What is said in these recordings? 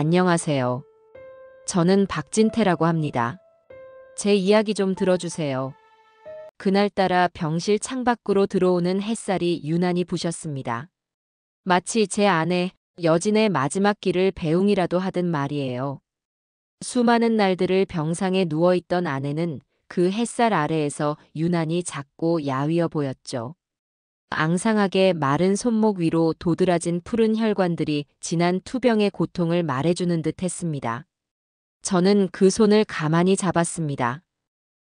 안녕하세요. 저는 박진태라고 합니다. 제 이야기 좀 들어주세요. 그날따라 병실 창밖으로 들어오는 햇살이 유난히 부셨습니다. 마치 제 아내, 여진의 마지막 길을 배웅이라도 하듯 말이에요. 수많은 날들을 병상에 누워있던 아내는 그 햇살 아래에서 유난히 작고 야위어 보였죠. 앙상하게 마른 손목 위로 도드라진 푸른 혈관들이 지난 투병의 고통을 말해주는 듯 했습니다. 저는 그 손을 가만히 잡았습니다.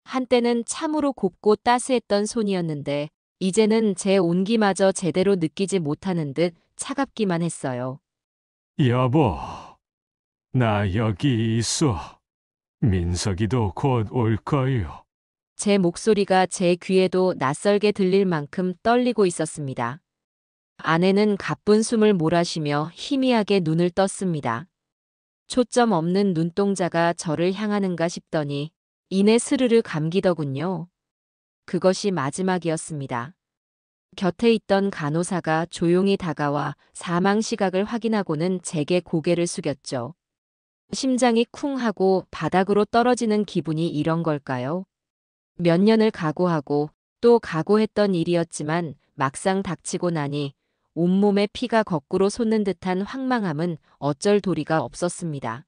한때는 참으로 곱고 따스했던 손이었는데 이제는 제 온기마저 제대로 느끼지 못하는 듯 차갑기만 했어요. 여보, 나 여기 있어. 민석이도 곧 올 거요. 제 목소리가 제 귀에도 낯설게 들릴 만큼 떨리고 있었습니다. 아내는 가쁜 숨을 몰아쉬며 희미하게 눈을 떴습니다. 초점 없는 눈동자가 저를 향하는가 싶더니 이내 스르르 감기더군요. 그것이 마지막이었습니다. 곁에 있던 간호사가 조용히 다가와 사망 시각을 확인하고는 제게 고개를 숙였죠. 심장이 쿵 하고 바닥으로 떨어지는 기분이 이런 걸까요? 몇 년을 각오하고 또 각오했던 일이었지만 막상 닥치고 나니 온몸에 피가 거꾸로 솟는 듯한 황망함은 어쩔 도리가 없었습니다.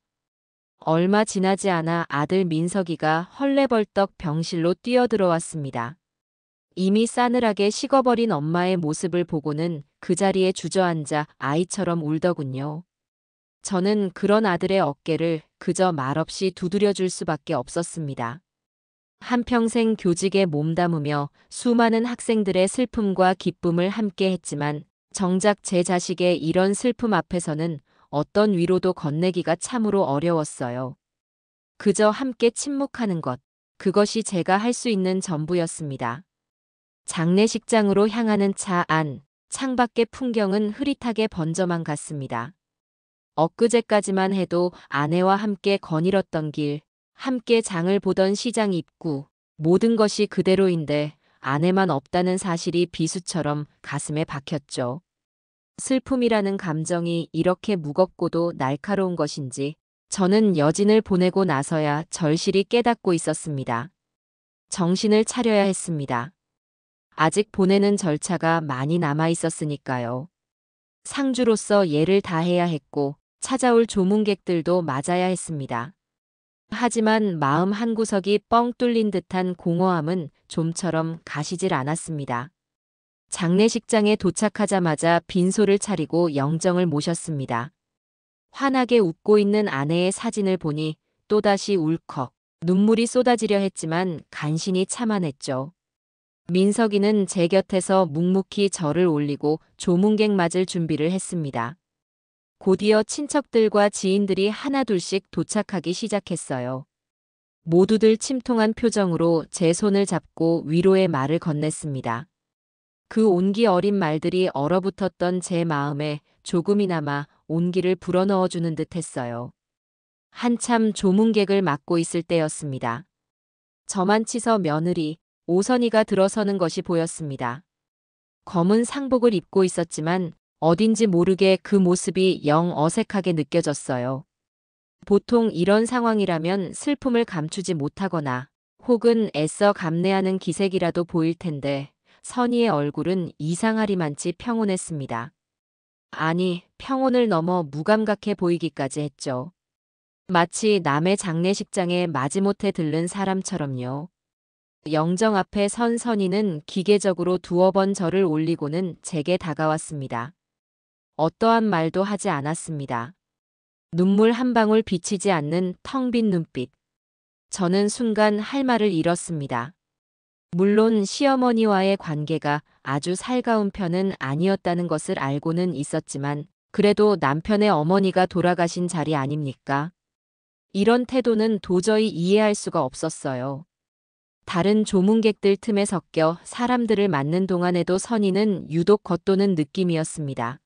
얼마 지나지 않아 아들 민석이가 헐레벌떡 병실로 뛰어들어왔습니다. 이미 싸늘하게 식어버린 엄마의 모습을 보고는 그 자리에 주저앉아 아이처럼 울더군요. 저는 그런 아들의 어깨를 그저 말없이 두드려줄 수밖에 없었습니다. 한평생 교직에 몸담으며 수많은 학생들의 슬픔과 기쁨을 함께 했지만 정작 제 자식의 이런 슬픔 앞에서는 어떤 위로도 건네기가 참으로 어려웠어요. 그저 함께 침묵하는 것, 그것이 제가 할 수 있는 전부였습니다. 장례식장으로 향하는 차 안, 창밖의 풍경은 흐릿하게 번져만 갔습니다. 엊그제까지만 해도 아내와 함께 거닐었던 길, 함께 장을 보던 시장 입구, 모든 것이 그대로인데 아내만 없다는 사실이 비수처럼 가슴에 박혔죠. 슬픔이라는 감정이 이렇게 무겁고도 날카로운 것인지 저는 여진을 보내고 나서야 절실히 깨닫고 있었습니다. 정신을 차려야 했습니다. 아직 보내는 절차가 많이 남아 있었으니까요. 상주로서 예를 다해야 했고 찾아올 조문객들도 맞아야 했습니다. 하지만 마음 한구석이 뻥 뚫린 듯한 공허함은 좀처럼 가시질 않았습니다. 장례식장에 도착하자마자 빈소를 차리고 영정을 모셨습니다. 환하게 웃고 있는 아내의 사진을 보니 또다시 울컥 눈물이 쏟아지려 했지만 간신히 참아냈죠. 민석이는 제 곁에서 묵묵히 절을 올리고 조문객 맞을 준비를 했습니다. 곧이어 친척들과 지인들이 하나둘씩 도착하기 시작했어요. 모두들 침통한 표정으로 제 손을 잡고 위로의 말을 건넸습니다. 그 온기 어린 말들이 얼어붙었던 제 마음에 조금이나마 온기를 불어넣어주는 듯 했어요. 한참 조문객을 맡고 있을 때였습니다. 저만 치서 며느리, 오선이가 들어서는 것이 보였습니다. 검은 상복을 입고 있었지만 어딘지 모르게 그 모습이 영 어색하게 느껴졌어요. 보통 이런 상황이라면 슬픔을 감추지 못하거나 혹은 애써 감내하는 기색이라도 보일 텐데 선희의 얼굴은 이상하리만치 평온했습니다. 아니, 평온을 넘어 무감각해 보이기까지 했죠. 마치 남의 장례식장에 마지못해 들른 사람처럼요. 영정 앞에 선 선희는 기계적으로 두어 번 절을 올리고는 제게 다가왔습니다. 어떠한 말도 하지 않았습니다. 눈물 한 방울 비치지 않는 텅 빈 눈빛. 저는 순간 할 말을 잃었습니다. 물론 시어머니와의 관계가 아주 살가운 편은 아니었다는 것을 알고는 있었지만 그래도 남편의 어머니가 돌아가신 자리 아닙니까? 이런 태도는 도저히 이해할 수가 없었어요. 다른 조문객들 틈에 섞여 사람들을 맞는 동안에도 선희는 유독 겉도는 느낌이었습니다.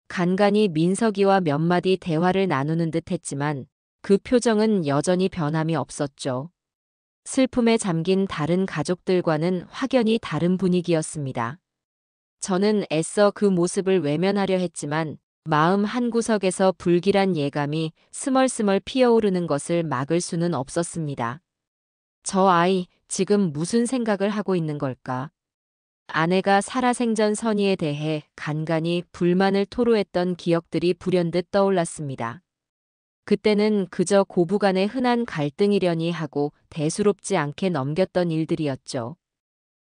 간간히 민석이와 몇 마디 대화를 나누는 듯 했지만 그 표정은 여전히 변함이 없었죠. 슬픔에 잠긴 다른 가족들과는 확연히 다른 분위기였습니다. 저는 애써 그 모습을 외면하려 했지만 마음 한구석에서 불길한 예감이 스멀스멀 피어오르는 것을 막을 수는 없었습니다. 저 아이, 지금 무슨 생각을 하고 있는 걸까? 아내가 살아생전 선의에 대해 간간히 불만을 토로했던 기억들이 불현듯 떠올랐습니다. 그때는 그저 고부간의 흔한 갈등이려니 하고 대수롭지 않게 넘겼던 일들이었죠.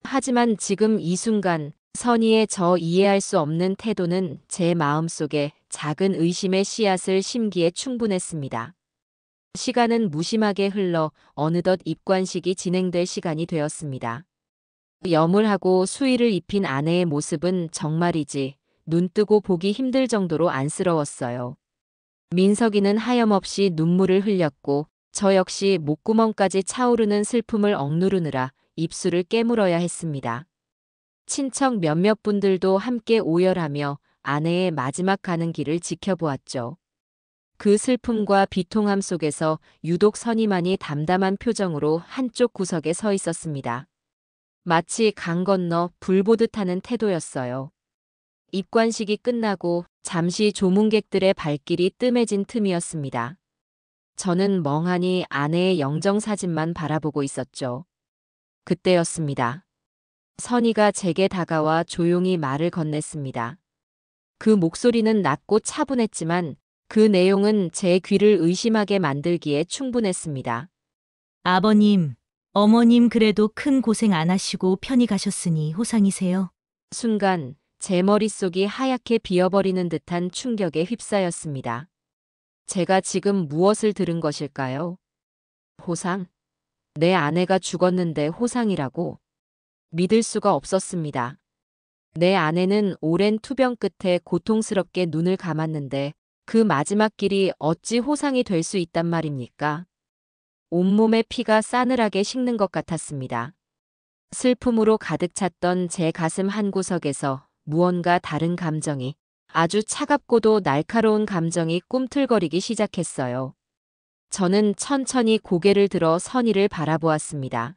하지만 지금 이 순간 선의의 저 이해할 수 없는 태도는 제 마음속에 작은 의심의 씨앗을 심기에 충분했습니다. 시간은 무심하게 흘러 어느덧 입관식이 진행될 시간이 되었습니다. 여물하고 수의를 입힌 아내의 모습은 정말이지 눈뜨고 보기 힘들 정도로 안쓰러웠어요. 민석이는 하염없이 눈물을 흘렸고 저 역시 목구멍까지 차오르는 슬픔을 억누르느라 입술을 깨물어야 했습니다. 친척 몇몇 분들도 함께 오열하며 아내의 마지막 가는 길을 지켜보았죠. 그 슬픔과 비통함 속에서 유독 선이만이 담담한 표정으로 한쪽 구석에 서 있었습니다. 마치 강 건너 불 보듯 하는 태도였어요. 입관식이 끝나고 잠시 조문객들의 발길이 뜸해진 틈이었습니다. 저는 멍하니 아내의 영정사진만 바라보고 있었죠. 그때였습니다. 선희가 제게 다가와 조용히 말을 건넸습니다. 그 목소리는 낮고 차분했지만 그 내용은 제 귀를 의심하게 만들기에 충분했습니다. 아버님, 어머님 그래도 큰 고생 안 하시고 편히 가셨으니 호상이세요. 순간 제 머릿속이 하얗게 비어버리는 듯한 충격에 휩싸였습니다. 제가 지금 무엇을 들은 것일까요? 호상? 내 아내가 죽었는데 호상이라고? 믿을 수가 없었습니다. 내 아내는 오랜 투병 끝에 고통스럽게 눈을 감았는데 그 마지막 길이 어찌 호상이 될 수 있단 말입니까? 온몸에 피가 싸늘하게 식는 것 같았습니다. 슬픔으로 가득 찼던 제 가슴 한구석에서 무언가 다른 감정이, 아주 차갑고도 날카로운 감정이 꿈틀거리기 시작했어요. 저는 천천히 고개를 들어 선희를 바라보았습니다.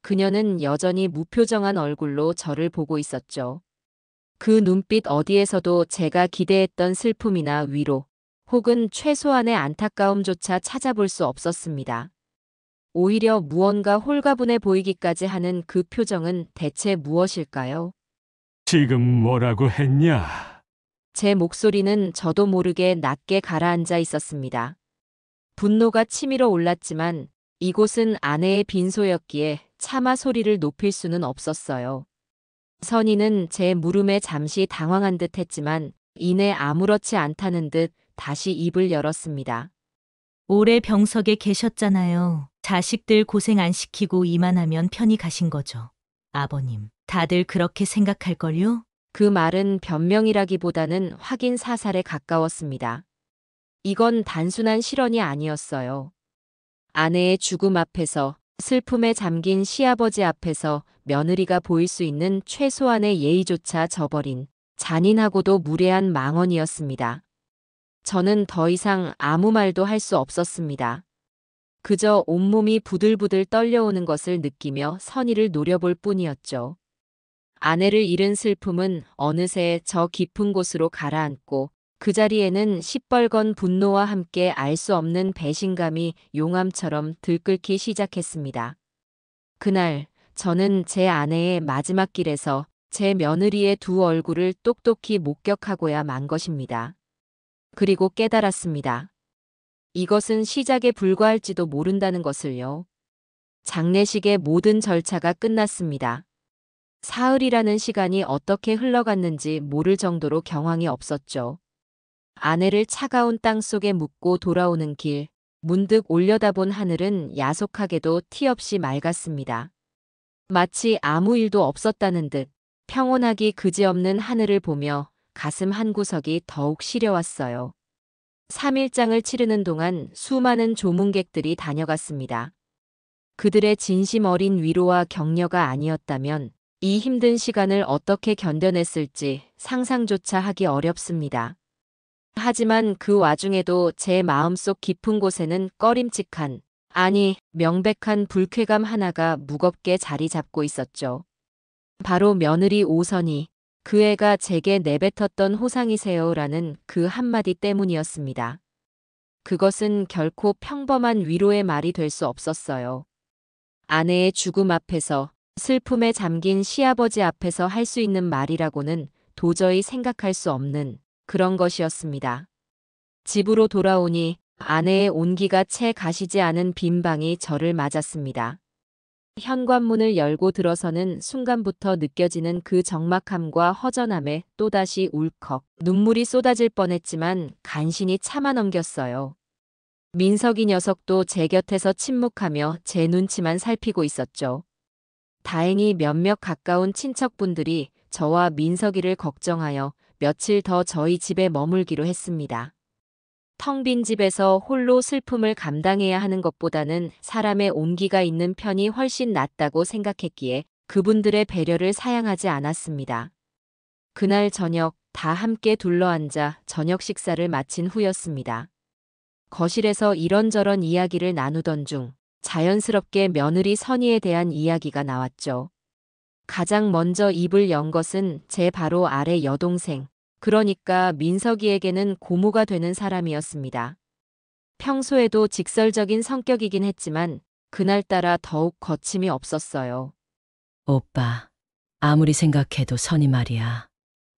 그녀는 여전히 무표정한 얼굴로 저를 보고 있었죠. 그 눈빛 어디에서도 제가 기대했던 슬픔이나 위로, 혹은 최소한의 안타까움조차 찾아볼 수 없었습니다. 오히려 무언가 홀가분해 보이기까지 하는 그 표정은 대체 무엇일까요? 지금 뭐라고 했냐? 제 목소리는 저도 모르게 낮게 가라앉아 있었습니다. 분노가 치밀어 올랐지만 이곳은 아내의 빈소였기에 차마 소리를 높일 수는 없었어요. 선희는 제 물음에 잠시 당황한 듯 했지만 이내 아무렇지 않다는 듯 다시 입을 열었습니다. 오래 병석에 계셨잖아요. 자식들 고생 안 시키고 이만하면 편히 가신 거죠. 아버님, 다들 그렇게 생각할걸요? 그 말은 변명이라기보다는 확인 사살에 가까웠습니다. 이건 단순한 실언이 아니었어요. 아내의 죽음 앞에서, 슬픔에 잠긴 시아버지 앞에서 며느리가 보일 수 있는 최소한의 예의조차 저버린 잔인하고도 무례한 망언이었습니다. 저는 더 이상 아무 말도 할 수 없었습니다. 그저 온몸이 부들부들 떨려오는 것을 느끼며 선의를 노려볼 뿐이었죠. 아내를 잃은 슬픔은 어느새 저 깊은 곳으로 가라앉고 그 자리에는 시뻘건 분노와 함께 알 수 없는 배신감이 용암처럼 들끓기 시작했습니다. 그날 저는 제 아내의 마지막 길에서 제 며느리의 두 얼굴을 똑똑히 목격하고야 만 것입니다. 그리고 깨달았습니다. 이것은 시작에 불과할지도 모른다는 것을요. 장례식의 모든 절차가 끝났습니다. 사흘이라는 시간이 어떻게 흘러갔는지 모를 정도로 경황이 없었죠. 아내를 차가운 땅 속에 묻고 돌아오는 길, 문득 올려다본 하늘은 야속하게도 티 없이 맑았습니다. 마치 아무 일도 없었다는 듯 평온하기 그지없는 하늘을 보며 가슴 한구석이 더욱 시려왔어요. 3일장을 치르는 동안 수많은 조문객들이 다녀갔습니다. 그들의 진심 어린 위로와 격려가 아니었다면 이 힘든 시간을 어떻게 견뎌냈을지 상상조차 하기 어렵습니다. 하지만 그 와중에도 제 마음속 깊은 곳에는 꺼림칙한, 아니 명백한 불쾌감 하나가 무겁게 자리 잡고 있었죠. 바로 며느리 오선이, 그 애가 제게 내뱉었던 호상이세요라는 그 한마디 때문이었습니다. 그것은 결코 평범한 위로의 말이 될 수 없었어요. 아내의 죽음 앞에서, 슬픔에 잠긴 시아버지 앞에서 할 수 있는 말이라고는 도저히 생각할 수 없는 그런 것이었습니다. 집으로 돌아오니 아내의 온기가 채 가시지 않은 빈 방이 저를 맞았습니다. 현관문을 열고 들어서는 순간부터 느껴지는 그 적막함과 허전함에 또다시 울컥 눈물이 쏟아질 뻔했지만 간신히 참아 넘겼어요. 민석이 녀석도 제 곁에서 침묵하며 제 눈치만 살피고 있었죠. 다행히 몇몇 가까운 친척분들이 저와 민석이를 걱정하여 며칠 더 저희 집에 머물기로 했습니다. 텅 빈 집에서 홀로 슬픔을 감당해야 하는 것보다는 사람의 온기가 있는 편이 훨씬 낫다고 생각했기에 그분들의 배려를 사양하지 않았습니다. 그날 저녁 다 함께 둘러앉아 저녁 식사를 마친 후였습니다. 거실에서 이런저런 이야기를 나누던 중 자연스럽게 며느리 선희에 대한 이야기가 나왔죠. 가장 먼저 입을 연 것은 제 바로 아래 여동생, 그러니까 민석이에게는 고모가 되는 사람이었습니다. 평소에도 직설적인 성격이긴 했지만 그날따라 더욱 거침이 없었어요. 오빠, 아무리 생각해도 선이 말이야.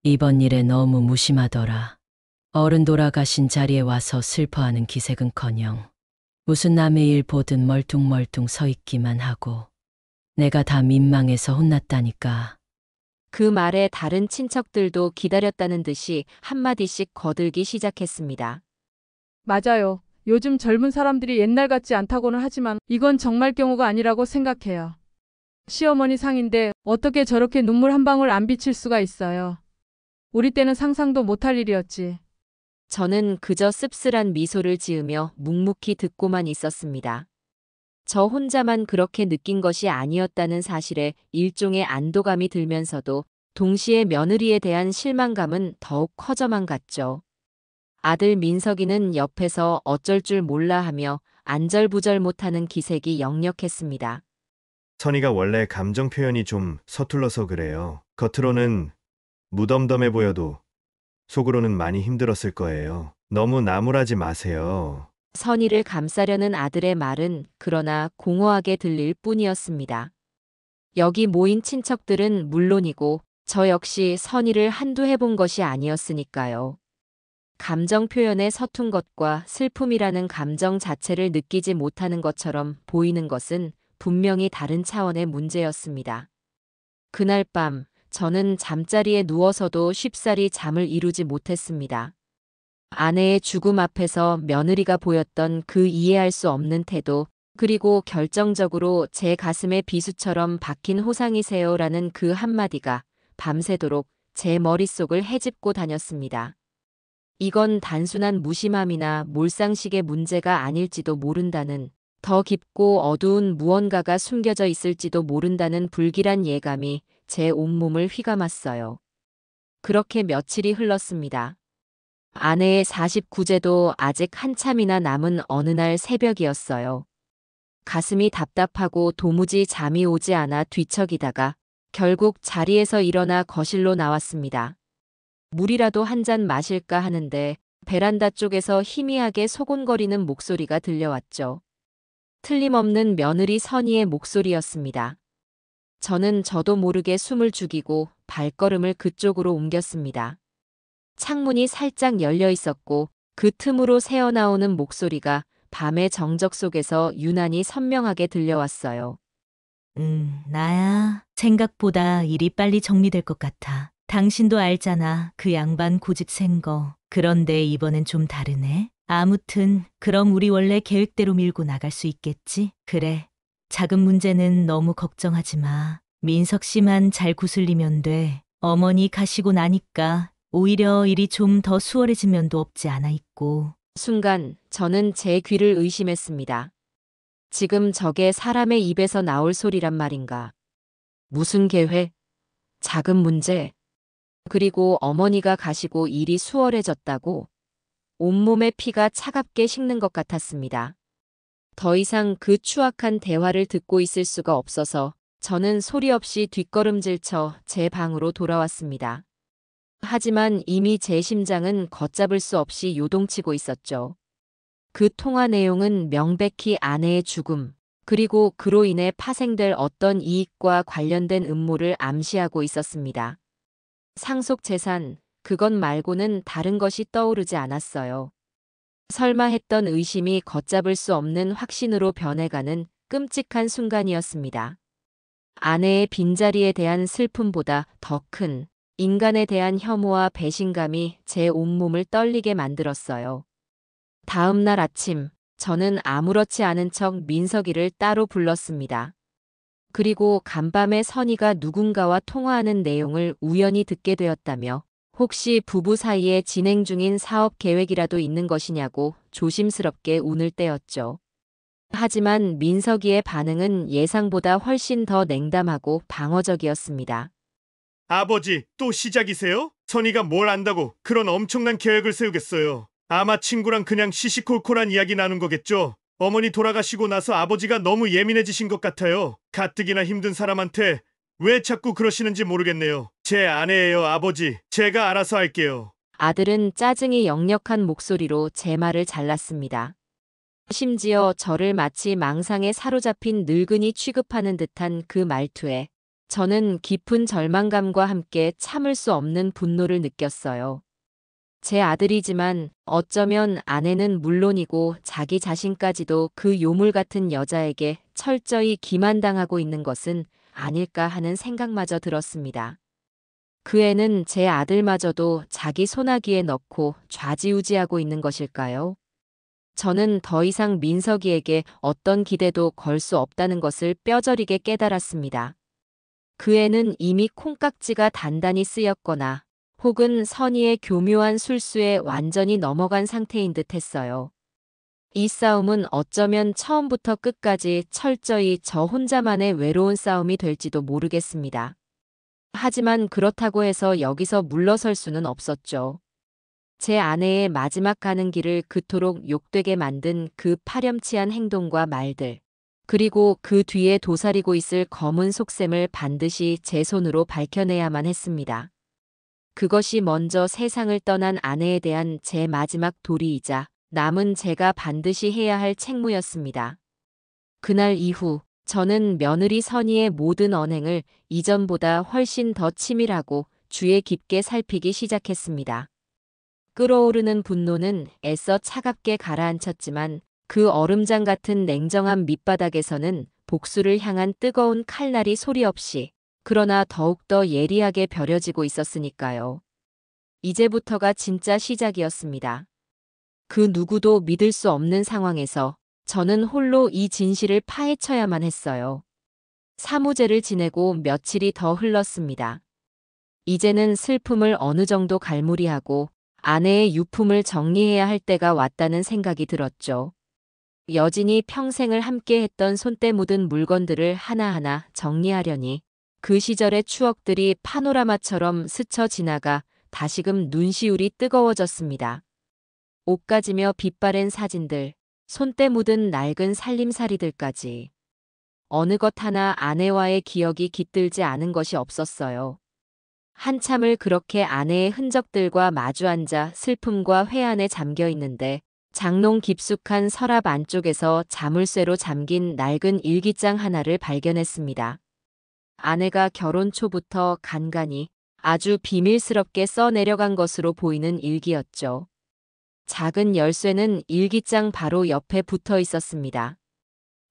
이번 일에 너무 무심하더라. 어른 돌아가신 자리에 와서 슬퍼하는 기색은커녕 무슨 남의 일 보듯 멀뚱멀뚱 서 있기만 하고 내가 다 민망해서 혼났다니까. 그 말에 다른 친척들도 기다렸다는 듯이 한마디씩 거들기 시작했습니다. 맞아요. 요즘 젊은 사람들이 옛날 같지 않다고는 하지만 이건 정말 경우가 아니라고 생각해요. 시어머니 상인데 어떻게 저렇게 눈물 한 방울 안 비칠 수가 있어요. 우리 때는 상상도 못할 일이었지. 저는 그저 씁쓸한 미소를 지으며 묵묵히 듣고만 있었습니다. 저 혼자만 그렇게 느낀 것이 아니었다는 사실에 일종의 안도감이 들면서도 동시에 며느리에 대한 실망감은 더욱 커져만 갔죠. 아들 민석이는 옆에서 어쩔 줄 몰라 하며 안절부절 못하는 기색이 역력했습니다. 선이가 원래 감정 표현이 좀 서툴러서 그래요. 겉으로는 무덤덤해 보여도 속으로는 많이 힘들었을 거예요. 너무 나무라지 마세요. 선의를 감싸려는 아들의 말은 그러나 공허하게 들릴 뿐이었습니다. 여기 모인 친척들은 물론이고 저 역시 선의를 한두 해본 것이 아니었으니까요. 감정 표현에 서툰 것과 슬픔이라는 감정 자체를 느끼지 못하는 것처럼 보이는 것은 분명히 다른 차원의 문제였습니다. 그날 밤 저는 잠자리에 누워서도 쉽사리 잠을 이루지 못했습니다. 아내의 죽음 앞에서 며느리가 보였던 그 이해할 수 없는 태도, 그리고 결정적으로 제 가슴에 비수처럼 박힌 호상이세요라는 그 한마디가 밤새도록 제 머릿속을 헤집고 다녔습니다. 이건 단순한 무심함이나 몰상식의 문제가 아닐지도 모른다는, 더 깊고 어두운 무언가가 숨겨져 있을지도 모른다는 불길한 예감이 제 온몸을 휘감았어요. 그렇게 며칠이 흘렀습니다. 아내의 49제도 아직 한참이나 남은 어느 날 새벽이었어요. 가슴이 답답하고 도무지 잠이 오지 않아 뒤척이다가 결국 자리에서 일어나 거실로 나왔습니다. 물이라도 한 잔 마실까 하는데 베란다 쪽에서 희미하게 소곤거리는 목소리가 들려왔죠. 틀림없는 며느리 선희의 목소리였습니다. 저는 저도 모르게 숨을 죽이고 발걸음을 그쪽으로 옮겼습니다. 창문이 살짝 열려 있었고 그 틈으로 새어나오는 목소리가 밤의 정적 속에서 유난히 선명하게 들려왔어요. 나야. 생각보다 일이 빨리 정리될 것 같아. 당신도 알잖아. 그 양반 고집 센 거. 그런데 이번엔 좀 다르네. 아무튼 그럼 우리 원래 계획대로 밀고 나갈 수 있겠지? 그래. 작은 문제는 너무 걱정하지 마. 민석 씨만 잘 구슬리면 돼. 어머니 가시고 나니까 오히려 일이 좀 더 수월해진 면도 없지 않아 있고. 순간 저는 제 귀를 의심했습니다. 지금 저게 사람의 입에서 나올 소리란 말인가? 무슨 계획? 작은 문제? 그리고 어머니가 가시고 일이 수월해졌다고? 온몸의 피가 차갑게 식는 것 같았습니다. 더 이상 그 추악한 대화를 듣고 있을 수가 없어서 저는 소리 없이 뒷걸음질쳐 제 방으로 돌아왔습니다. 하지만 이미 제 심장은 걷잡을 수 없이 요동치고 있었죠. 그 통화 내용은 명백히 아내의 죽음, 그리고 그로 인해 파생될 어떤 이익과 관련된 음모를 암시하고 있었습니다. 상속 재산, 그것 말고는 다른 것이 떠오르지 않았어요. 설마 했던 의심이 걷잡을 수 없는 확신으로 변해가는 끔찍한 순간이었습니다. 아내의 빈자리에 대한 슬픔보다 더 큰 인간에 대한 혐오와 배신감이 제 온몸을 떨리게 만들었어요. 다음 날 아침, 저는 아무렇지 않은 척 민석이를 따로 불렀습니다. 그리고 간밤에 선희가 누군가와 통화하는 내용을 우연히 듣게 되었다며 혹시 부부 사이에 진행 중인 사업 계획이라도 있는 것이냐고 조심스럽게 운을 떼었죠. 하지만 민석이의 반응은 예상보다 훨씬 더 냉담하고 방어적이었습니다. 아버지, 또 시작이세요? 선이가 뭘 안다고 그런 엄청난 계획을 세우겠어요. 아마 친구랑 그냥 시시콜콜한 이야기 나눈 거겠죠. 어머니 돌아가시고 나서 아버지가 너무 예민해지신 것 같아요. 가뜩이나 힘든 사람한테 왜 자꾸 그러시는지 모르겠네요. 제 아내예요, 아버지. 제가 알아서 할게요. 아들은 짜증이 역력한 목소리로 제 말을 잘랐습니다. 심지어 저를 마치 망상에 사로잡힌 늙은이 취급하는 듯한 그 말투에 저는 깊은 절망감과 함께 참을 수 없는 분노를 느꼈어요. 제 아들이지만 어쩌면 아내는 물론이고 자기 자신까지도 그 요물 같은 여자에게 철저히 기만당하고 있는 것은 아닐까 하는 생각마저 들었습니다. 그 애는 제 아들마저도 자기 소나기에 넣고 좌지우지하고 있는 것일까요? 저는 더 이상 민석이에게 어떤 기대도 걸 수 없다는 것을 뼈저리게 깨달았습니다. 그 애는 이미 콩깍지가 단단히 쓰였거나 혹은 선의의 교묘한 술수에 완전히 넘어간 상태인 듯 했어요. 이 싸움은 어쩌면 처음부터 끝까지 철저히 저 혼자만의 외로운 싸움이 될지도 모르겠습니다. 하지만 그렇다고 해서 여기서 물러설 수는 없었죠. 제 아내의 마지막 가는 길을 그토록 욕되게 만든 그 파렴치한 행동과 말들, 그리고 그 뒤에 도사리고 있을 검은 속셈을 반드시 제 손으로 밝혀내야만 했습니다. 그것이 먼저 세상을 떠난 아내에 대한 제 마지막 도리이자 남은 제가 반드시 해야 할 책무였습니다. 그날 이후 저는 며느리 선희의 모든 언행을 이전보다 훨씬 더 치밀하고 주의 깊게 살피기 시작했습니다. 끓어오르는 분노는 애써 차갑게 가라앉혔지만 그 얼음장 같은 냉정한 밑바닥에서는 복수를 향한 뜨거운 칼날이 소리 없이 그러나 더욱더 예리하게 벼려지고 있었으니까요. 이제부터가 진짜 시작이었습니다. 그 누구도 믿을 수 없는 상황에서 저는 홀로 이 진실을 파헤쳐야만 했어요. 사무제를 지내고 며칠이 더 흘렀습니다. 이제는 슬픔을 어느 정도 갈무리하고 아내의 유품을 정리해야 할 때가 왔다는 생각이 들었죠. 여진이 평생을 함께했던 손때 묻은 물건들을 하나하나 정리하려니 그 시절의 추억들이 파노라마처럼 스쳐 지나가 다시금 눈시울이 뜨거워졌습니다. 옷가지며 빛바랜 사진들, 손때 묻은 낡은 살림살이들까지. 어느 것 하나 아내와의 기억이 깃들지 않은 것이 없었어요. 한참을 그렇게 아내의 흔적들과 마주 앉아 슬픔과 회한에 잠겨 있는데 장롱 깊숙한 서랍 안쪽에서 자물쇠로 잠긴 낡은 일기장 하나를 발견했습니다. 아내가 결혼 초부터 간간히 아주 비밀스럽게 써내려간 것으로 보이는 일기였죠. 작은 열쇠는 일기장 바로 옆에 붙어 있었습니다.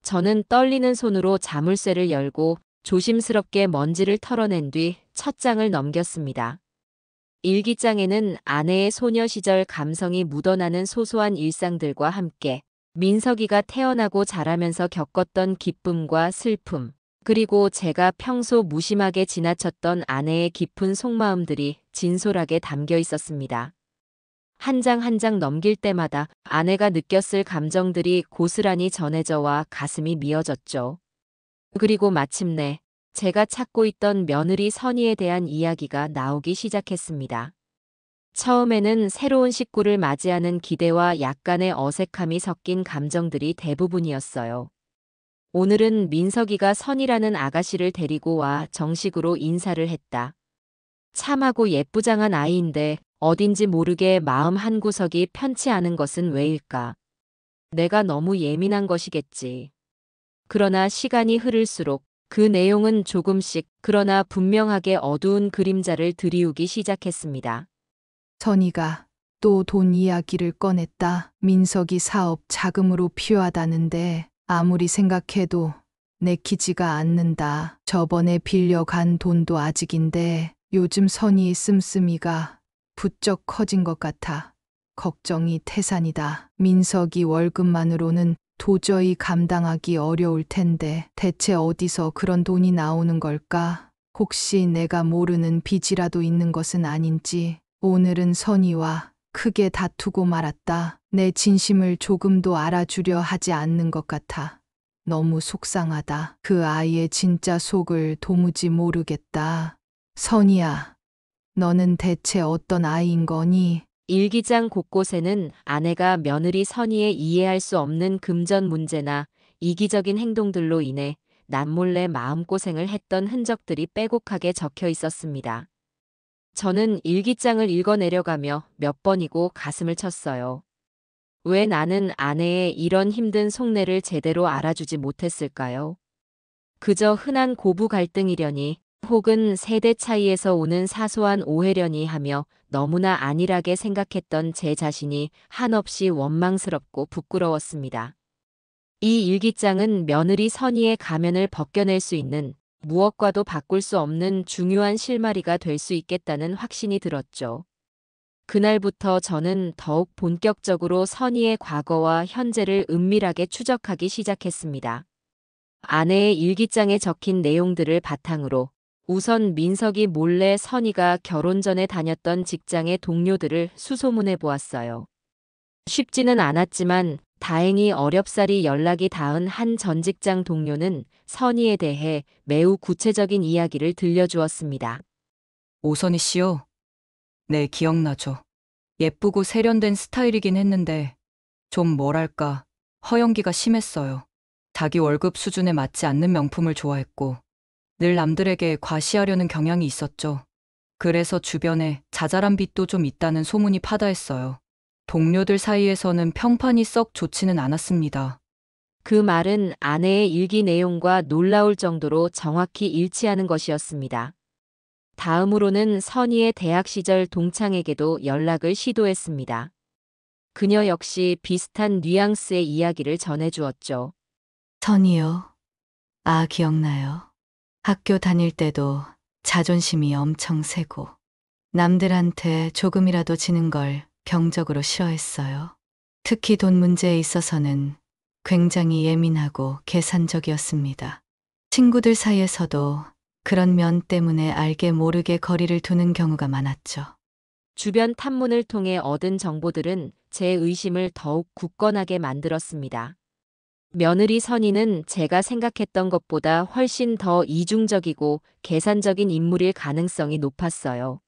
저는 떨리는 손으로 자물쇠를 열고 조심스럽게 먼지를 털어낸 뒤 첫 장을 넘겼습니다. 일기장에는 아내의 소녀 시절 감성이 묻어나는 소소한 일상들과 함께 민석이가 태어나고 자라면서 겪었던 기쁨과 슬픔, 그리고 제가 평소 무심하게 지나쳤던 아내의 깊은 속마음들이 진솔하게 담겨 있었습니다. 한 장 한 장 넘길 때마다 아내가 느꼈을 감정들이 고스란히 전해져 와 가슴이 미어졌죠. 그리고 마침내 제가 찾고 있던 며느리 선희에 대한 이야기가 나오기 시작했습니다. 처음에는 새로운 식구를 맞이하는 기대와 약간의 어색함이 섞인 감정들이 대부분이었어요. 오늘은 민석이가 선이라는 아가씨를 데리고 와 정식으로 인사를 했다. 참하고 예쁘장한 아이인데 어딘지 모르게 마음 한구석이 편치 않은 것은 왜일까? 내가 너무 예민한 것이겠지. 그러나 시간이 흐를수록 그 내용은 조금씩 그러나 분명하게 어두운 그림자를 들이우기 시작했습니다. 선이가 또 돈 이야기를 꺼냈다. 민석이 사업 자금으로 필요하다는데 아무리 생각해도 내키지가 않는다. 저번에 빌려간 돈도 아직인데 요즘 선이의 씀씀이가 부쩍 커진 것 같아. 걱정이 태산이다. 민석이 월급만으로는 도저히 감당하기 어려울 텐데 대체 어디서 그런 돈이 나오는 걸까? 혹시 내가 모르는 빚이라도 있는 것은 아닌지. 오늘은 선이와 크게 다투고 말았다. 내 진심을 조금도 알아주려 하지 않는 것 같아. 너무 속상하다. 그 아이의 진짜 속을 도무지 모르겠다. 선이야, 너는 대체 어떤 아이인 거니? 일기장 곳곳에는 아내가 며느리 선의의 이해할 수 없는 금전 문제나 이기적인 행동들로 인해 남몰래 마음고생을 했던 흔적들이 빼곡하게 적혀 있었습니다. 저는 일기장을 읽어내려가며 몇 번이고 가슴을 쳤어요. 왜 나는 아내의 이런 힘든 속내를 제대로 알아주지 못했을까요? 그저 흔한 고부 갈등이려니 혹은 세대 차이에서 오는 사소한 오해려니 하며 너무나 안일하게 생각했던 제 자신이 한없이 원망스럽고 부끄러웠습니다. 이 일기장은 며느리 선의의 가면을 벗겨낼 수 있는 무엇과도 바꿀 수 없는 중요한 실마리가 될 수 있겠다는 확신이 들었죠. 그날부터 저는 더욱 본격적으로 선의의 과거와 현재를 은밀하게 추적하기 시작했습니다. 아내의 일기장에 적힌 내용들을 바탕으로 우선 민석이 몰래 선의가 결혼 전에 다녔던 직장의 동료들을 수소문해 보았어요. 쉽지는 않았지만 다행히 어렵사리 연락이 닿은 한 전 직장 동료는 선의에 대해 매우 구체적인 이야기를 들려주었습니다. 오선희 씨요. 네, 기억나죠. 예쁘고 세련된 스타일이긴 했는데 좀 뭐랄까 허영기가 심했어요. 자기 월급 수준에 맞지 않는 명품을 좋아했고 늘 남들에게 과시하려는 경향이 있었죠. 그래서 주변에 자잘한 빚도 좀 있다는 소문이 파다했어요. 동료들 사이에서는 평판이 썩 좋지는 않았습니다. 그 말은 아내의 일기 내용과 놀라울 정도로 정확히 일치하는 것이었습니다. 다음으로는 선의의 대학 시절 동창에게도 연락을 시도했습니다. 그녀 역시 비슷한 뉘앙스의 이야기를 전해주었죠. 선이요. 아, 기억나요. 학교 다닐 때도 자존심이 엄청 세고 남들한테 조금이라도 지는 걸 병적으로 싫어했어요. 특히 돈 문제에 있어서는 굉장히 예민하고 계산적이었습니다. 친구들 사이에서도 그런 면 때문에 알게 모르게 거리를 두는 경우가 많았죠. 주변 탐문을 통해 얻은 정보들은 제 의심을 더욱 굳건하게 만들었습니다. 며느리 선의는 제가 생각했던 것보다 훨씬 더 이중적이고 계산적인 인물일 가능성이 높았어요.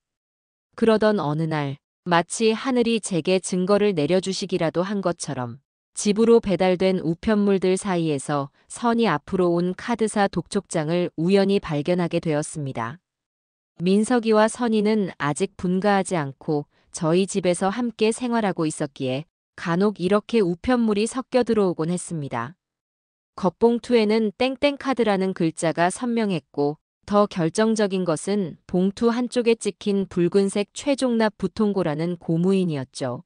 그러던 어느 날 마치 하늘이 제게 증거를 내려주시기라도 한 것처럼 집으로 배달된 우편물들 사이에서 선의 앞으로 온 카드사 독촉장을 우연히 발견하게 되었습니다. 민석이와 선의는 아직 분가하지 않고 저희 집에서 함께 생활하고 있었기에 간혹 이렇게 우편물이 섞여 들어오곤 했습니다. 겉봉투에는 땡땡카드라는 글자가 선명했고 더 결정적인 것은 봉투 한쪽에 찍힌 붉은색 최종납 부통고라는 고무인이었죠.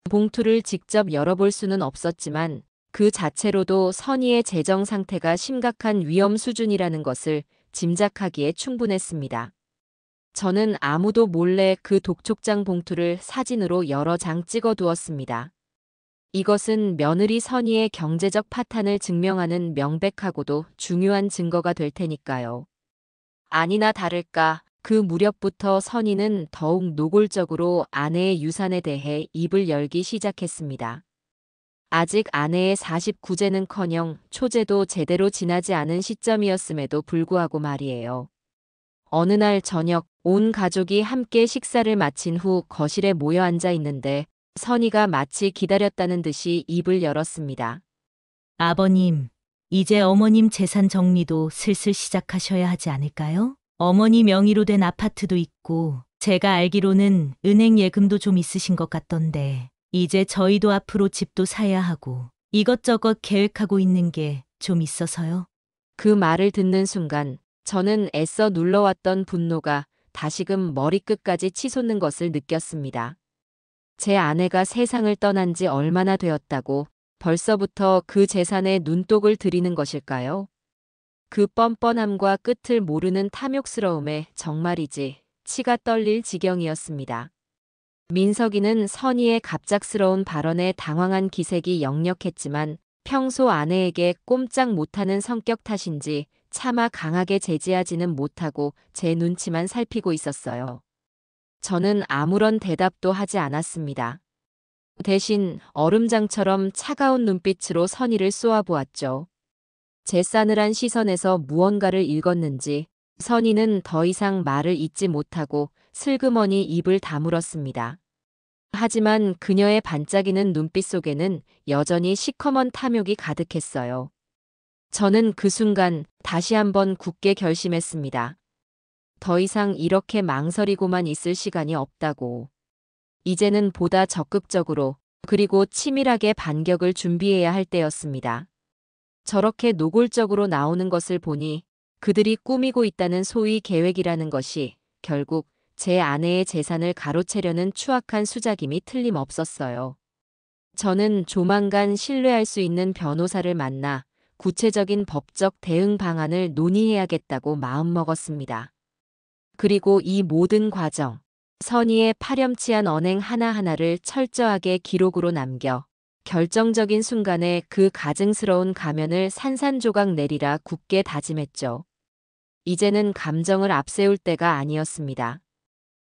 봉투를 직접 열어볼 수는 없었지만 그 자체로도 선의의 재정 상태가 심각한 위험 수준이라는 것을 짐작하기에 충분했습니다. 저는 아무도 몰래 그 독촉장 봉투를 사진으로 여러 장 찍어두었습니다. 이것은 며느리 선의의 경제적 파탄을 증명하는 명백하고도 중요한 증거가 될 테니까요. 아니나 다를까 그 무렵부터 선의는 더욱 노골적으로 아내의 유산에 대해 입을 열기 시작했습니다. 아직 아내의 49제는커녕 초제도 제대로 지나지 않은 시점이었음에도 불구하고 말이에요. 어느 날 저녁 온 가족이 함께 식사를 마친 후 거실에 모여 앉아 있는데 선의가 마치 기다렸다는 듯이 입을 열었습니다. 아버님, 이제 어머님 재산 정리도 슬슬 시작하셔야 하지 않을까요? 어머니 명의로 된 아파트도 있고 제가 알기로는 은행 예금도 좀 있으신 것 같던데 이제 저희도 앞으로 집도 사야 하고 이것저것 계획하고 있는 게 좀 있어서요. 그 말을 듣는 순간 저는 애써 눌러왔던 분노가 다시금 머리끝까지 치솟는 것을 느꼈습니다. 제 아내가 세상을 떠난 지 얼마나 되었다고 벌써부터 그 재산에 눈독을 들이는 것일까요? 그 뻔뻔함과 끝을 모르는 탐욕스러움에 정말이지 치가 떨릴 지경이었습니다. 민석이는 선희의 갑작스러운 발언에 당황한 기색이 역력했지만 평소 아내에게 꼼짝 못하는 성격 탓인지 차마 강하게 제지하지는 못하고 제 눈치만 살피고 있었어요. 저는 아무런 대답도 하지 않았습니다. 대신 얼음장처럼 차가운 눈빛으로 선희를 쏘아보았죠. 제 싸늘한 시선에서 무언가를 읽었는지 선희는 더 이상 말을 잇지 못하고 슬그머니 입을 다물었습니다. 하지만 그녀의 반짝이는 눈빛 속에는 여전히 시커먼 탐욕이 가득했어요. 저는 그 순간 다시 한번 굳게 결심했습니다. 더 이상 이렇게 망설이고만 있을 시간이 없다고. 이제는 보다 적극적으로 그리고 치밀하게 반격을 준비해야 할 때였습니다. 저렇게 노골적으로 나오는 것을 보니 그들이 꾸미고 있다는 소위 계획이라는 것이 결국 제 아내의 재산을 가로채려는 추악한 수작임이 틀림없었어요. 저는 조만간 신뢰할 수 있는 변호사를 만나 구체적인 법적 대응 방안을 논의해야겠다고 마음먹었습니다. 그리고 이 모든 과정, 선의의 파렴치한 언행 하나하나를 철저하게 기록으로 남겨 결정적인 순간에 그 가증스러운 가면을 산산조각 내리라 굳게 다짐했죠. 이제는 감정을 앞세울 때가 아니었습니다.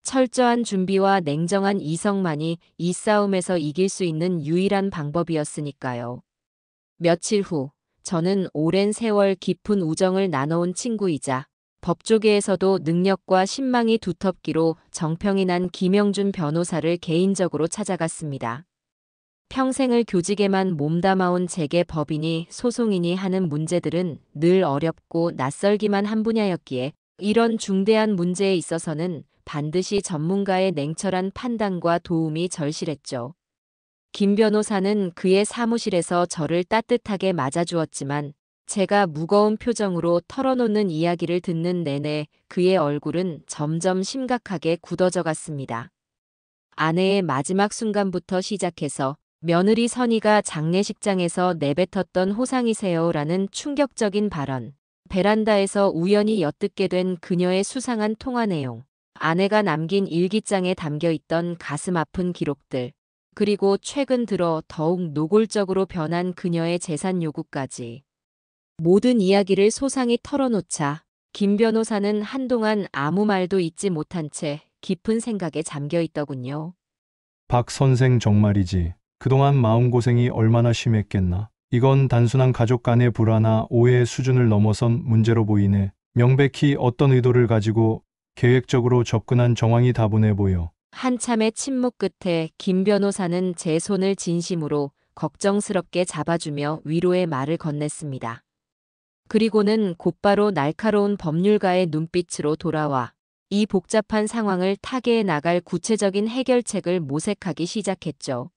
철저한 준비와 냉정한 이성만이 이 싸움에서 이길 수 있는 유일한 방법이었으니까요. 며칠 후 저는 오랜 세월 깊은 우정을 나눠온 친구이자 법조계에서도 능력과 신망이 두텁기로 정평이 난 김영준 변호사를 개인적으로 찾아갔습니다. 평생을 교직에만 몸담아온 제게 법인이 소송인이 하는 문제들은 늘 어렵고 낯설기만 한 분야였기에 이런 중대한 문제에 있어서는 반드시 전문가의 냉철한 판단과 도움이 절실했죠. 김 변호사는 그의 사무실에서 저를 따뜻하게 맞아주었지만 제가 무거운 표정으로 털어놓는 이야기를 듣는 내내 그의 얼굴은 점점 심각하게 굳어져 갔습니다. 아내의 마지막 순간부터 시작해서 며느리 선희가 장례식장에서 내뱉었던 호상이세요라는 충격적인 발언, 베란다에서 우연히 엿듣게 된 그녀의 수상한 통화 내용, 아내가 남긴 일기장에 담겨있던 가슴 아픈 기록들, 그리고 최근 들어 더욱 노골적으로 변한 그녀의 재산 요구까지. 모든 이야기를 소상히 털어놓자 김 변호사는 한동안 아무 말도 잊지 못한 채 깊은 생각에 잠겨 있더군요. 박 선생 정말이지. 그동안 마음고생이 얼마나 심했겠나. 이건 단순한 가족 간의 불화나 오해의 수준을 넘어선 문제로 보이네. 명백히 어떤 의도를 가지고 계획적으로 접근한 정황이 다분해 보여. 한참의 침묵 끝에 김 변호사는 제 손을 진심으로 걱정스럽게 잡아주며 위로의 말을 건넸습니다. 그리고는 곧바로 날카로운 법률가의 눈빛으로 돌아와 이 복잡한 상황을 타개해 나갈 구체적인 해결책을 모색하기 시작했죠.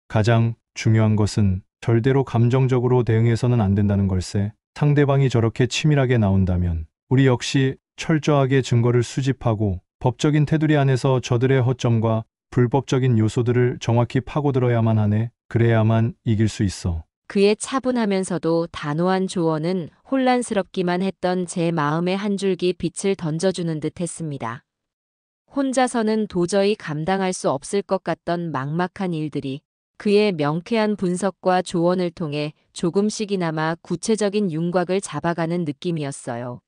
가장 중요한 것은 절대로 감정적으로 대응해서는 안 된다는 걸세. 상대방이 저렇게 치밀하게 나온다면 우리 역시 철저하게 증거를 수집하고 법적인 테두리 안에서 저들의 허점과 불법적인 요소들을 정확히 파고들어야만 하네. 그래야만 이길 수 있어. 그의 차분하면서도 단호한 조언은 혼란스럽기만 했던 제 마음에 한 줄기 빛을 던져주는 듯 했습니다. 혼자서는 도저히 감당할 수 없을 것 같던 막막한 일들이 그의 명쾌한 분석과 조언을 통해 조금씩이나마 구체적인 윤곽을 잡아가는 느낌이었어요.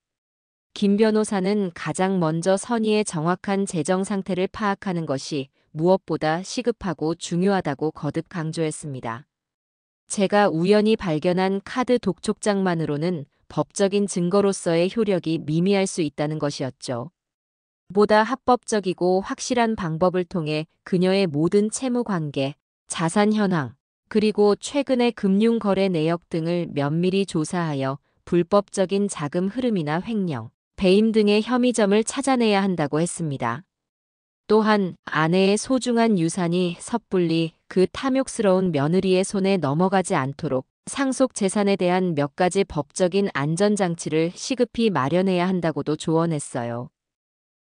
김 변호사는 가장 먼저 선의의 정확한 재정 상태를 파악하는 것이 무엇보다 시급하고 중요하다고 거듭 강조했습니다. 제가 우연히 발견한 카드 독촉장만으로는 법적인 증거로서의 효력이 미미할 수 있다는 것이었죠. 보다 합법적이고 확실한 방법을 통해 그녀의 모든 채무 관계, 자산 현황, 그리고 최근의 금융 거래 내역 등을 면밀히 조사하여 불법적인 자금 흐름이나 횡령, 배임 등의 혐의점을 찾아내야 한다고 했습니다. 또한 아내의 소중한 유산이 섣불리 그 탐욕스러운 며느리의 손에 넘어가지 않도록 상속 재산에 대한 몇 가지 법적인 안전장치를 시급히 마련해야 한다고도 조언했어요.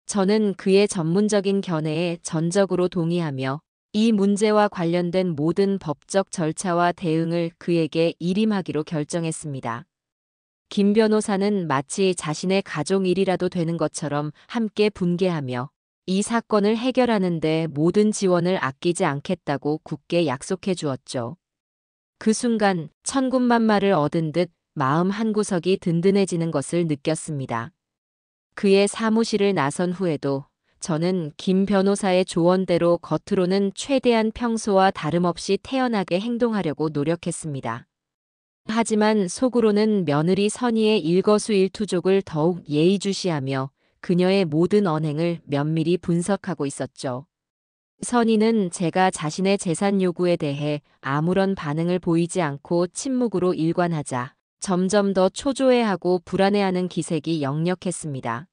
저는 그의 전문적인 견해에 전적으로 동의하며 이 문제와 관련된 모든 법적 절차와 대응을 그에게 일임하기로 결정했습니다. 김 변호사는 마치 자신의 가족 일이라도 되는 것처럼 함께 분개하며 이 사건을 해결하는 데 모든 지원을 아끼지 않겠다고 굳게 약속해 주었죠. 그 순간 천군만마를 얻은 듯 마음 한구석이 든든해지는 것을 느꼈습니다. 그의 사무실을 나선 후에도 저는 김 변호사의 조언대로 겉으로는 최대한 평소와 다름없이 태연하게 행동하려고 노력했습니다. 하지만 속으로는 며느리 선희의 일거수일투족을 더욱 예의주시하며 그녀의 모든 언행을 면밀히 분석하고 있었죠. 선희는 제가 자신의 재산 요구에 대해 아무런 반응을 보이지 않고 침묵으로 일관하자 점점 더 초조해하고 불안해하는 기색이 역력했습니다.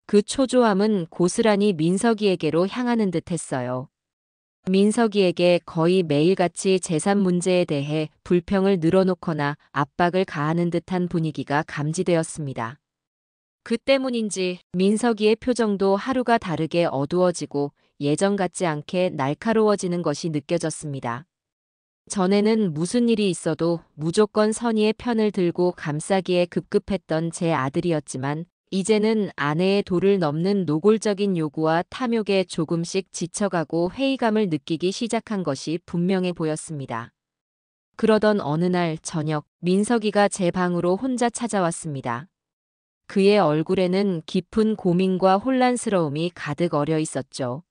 그 초조함은 고스란히 민석이에게로 향하는 듯했어요. 민석이에게 거의 매일같이 재산 문제에 대해 불평을 늘어놓거나 압박을 가하는 듯한 분위기가 감지되었습니다. 그 때문인지 민석이의 표정도 하루가 다르게 어두워지고 예전 같지 않게 날카로워지는 것이 느껴졌습니다. 전에는 무슨 일이 있어도 무조건 선의의 편을 들고 감싸기에 급급했던 제 아들이었지만 이제는 아내의 도를 넘는 노골적인 요구와 탐욕에 조금씩 지쳐가고 회의감을 느끼기 시작한 것이 분명해 보였습니다. 그러던 어느 날 저녁 민석이가 제 방으로 혼자 찾아왔습니다. 그의 얼굴에는 깊은 고민과 혼란스러움이 가득 어려 있었죠.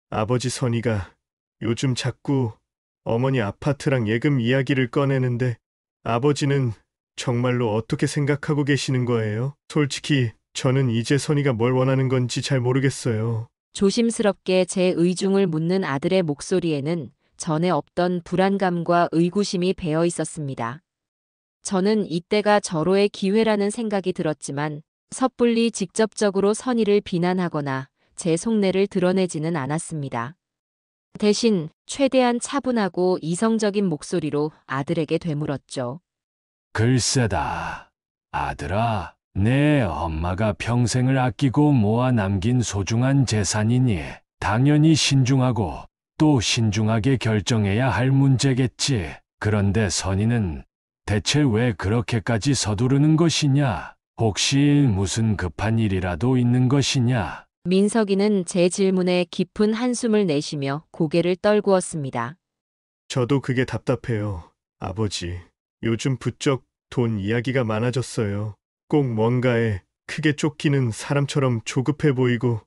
아버지 선희가 요즘 자꾸 어머니 아파트랑 예금 이야기를 꺼내는데 아버지는 정말로 어떻게 생각하고 계시는 거예요? 솔직히 저는 이제 선희가 뭘 원하는 건지 잘 모르겠어요. 조심스럽게 제 의중을 묻는 아들의 목소리에는 전에 없던 불안감과 의구심이 배어 있었습니다. 저는 이때가 절호의 기회라는 생각이 들었지만 섣불리 직접적으로 선희를 비난하거나 제 속내를 드러내지는 않았습니다. 대신 최대한 차분하고 이성적인 목소리로 아들에게 되물었죠. 글쎄다. 아들아, 내 엄마가 평생을 아끼고 모아 남긴 소중한 재산이니 당연히 신중하고 또 신중하게 결정해야 할 문제겠지. 그런데 선희는 대체 왜 그렇게까지 서두르는 것이냐? 혹시 무슨 급한 일이라도 있는 것이냐? 민석이는 제 질문에 깊은 한숨을 내쉬며 고개를 떨구었습니다. 저도 그게 답답해요. 아버지, 요즘 부쩍 돈 이야기가 많아졌어요. 꼭 뭔가에 크게 쫓기는 사람처럼 조급해 보이고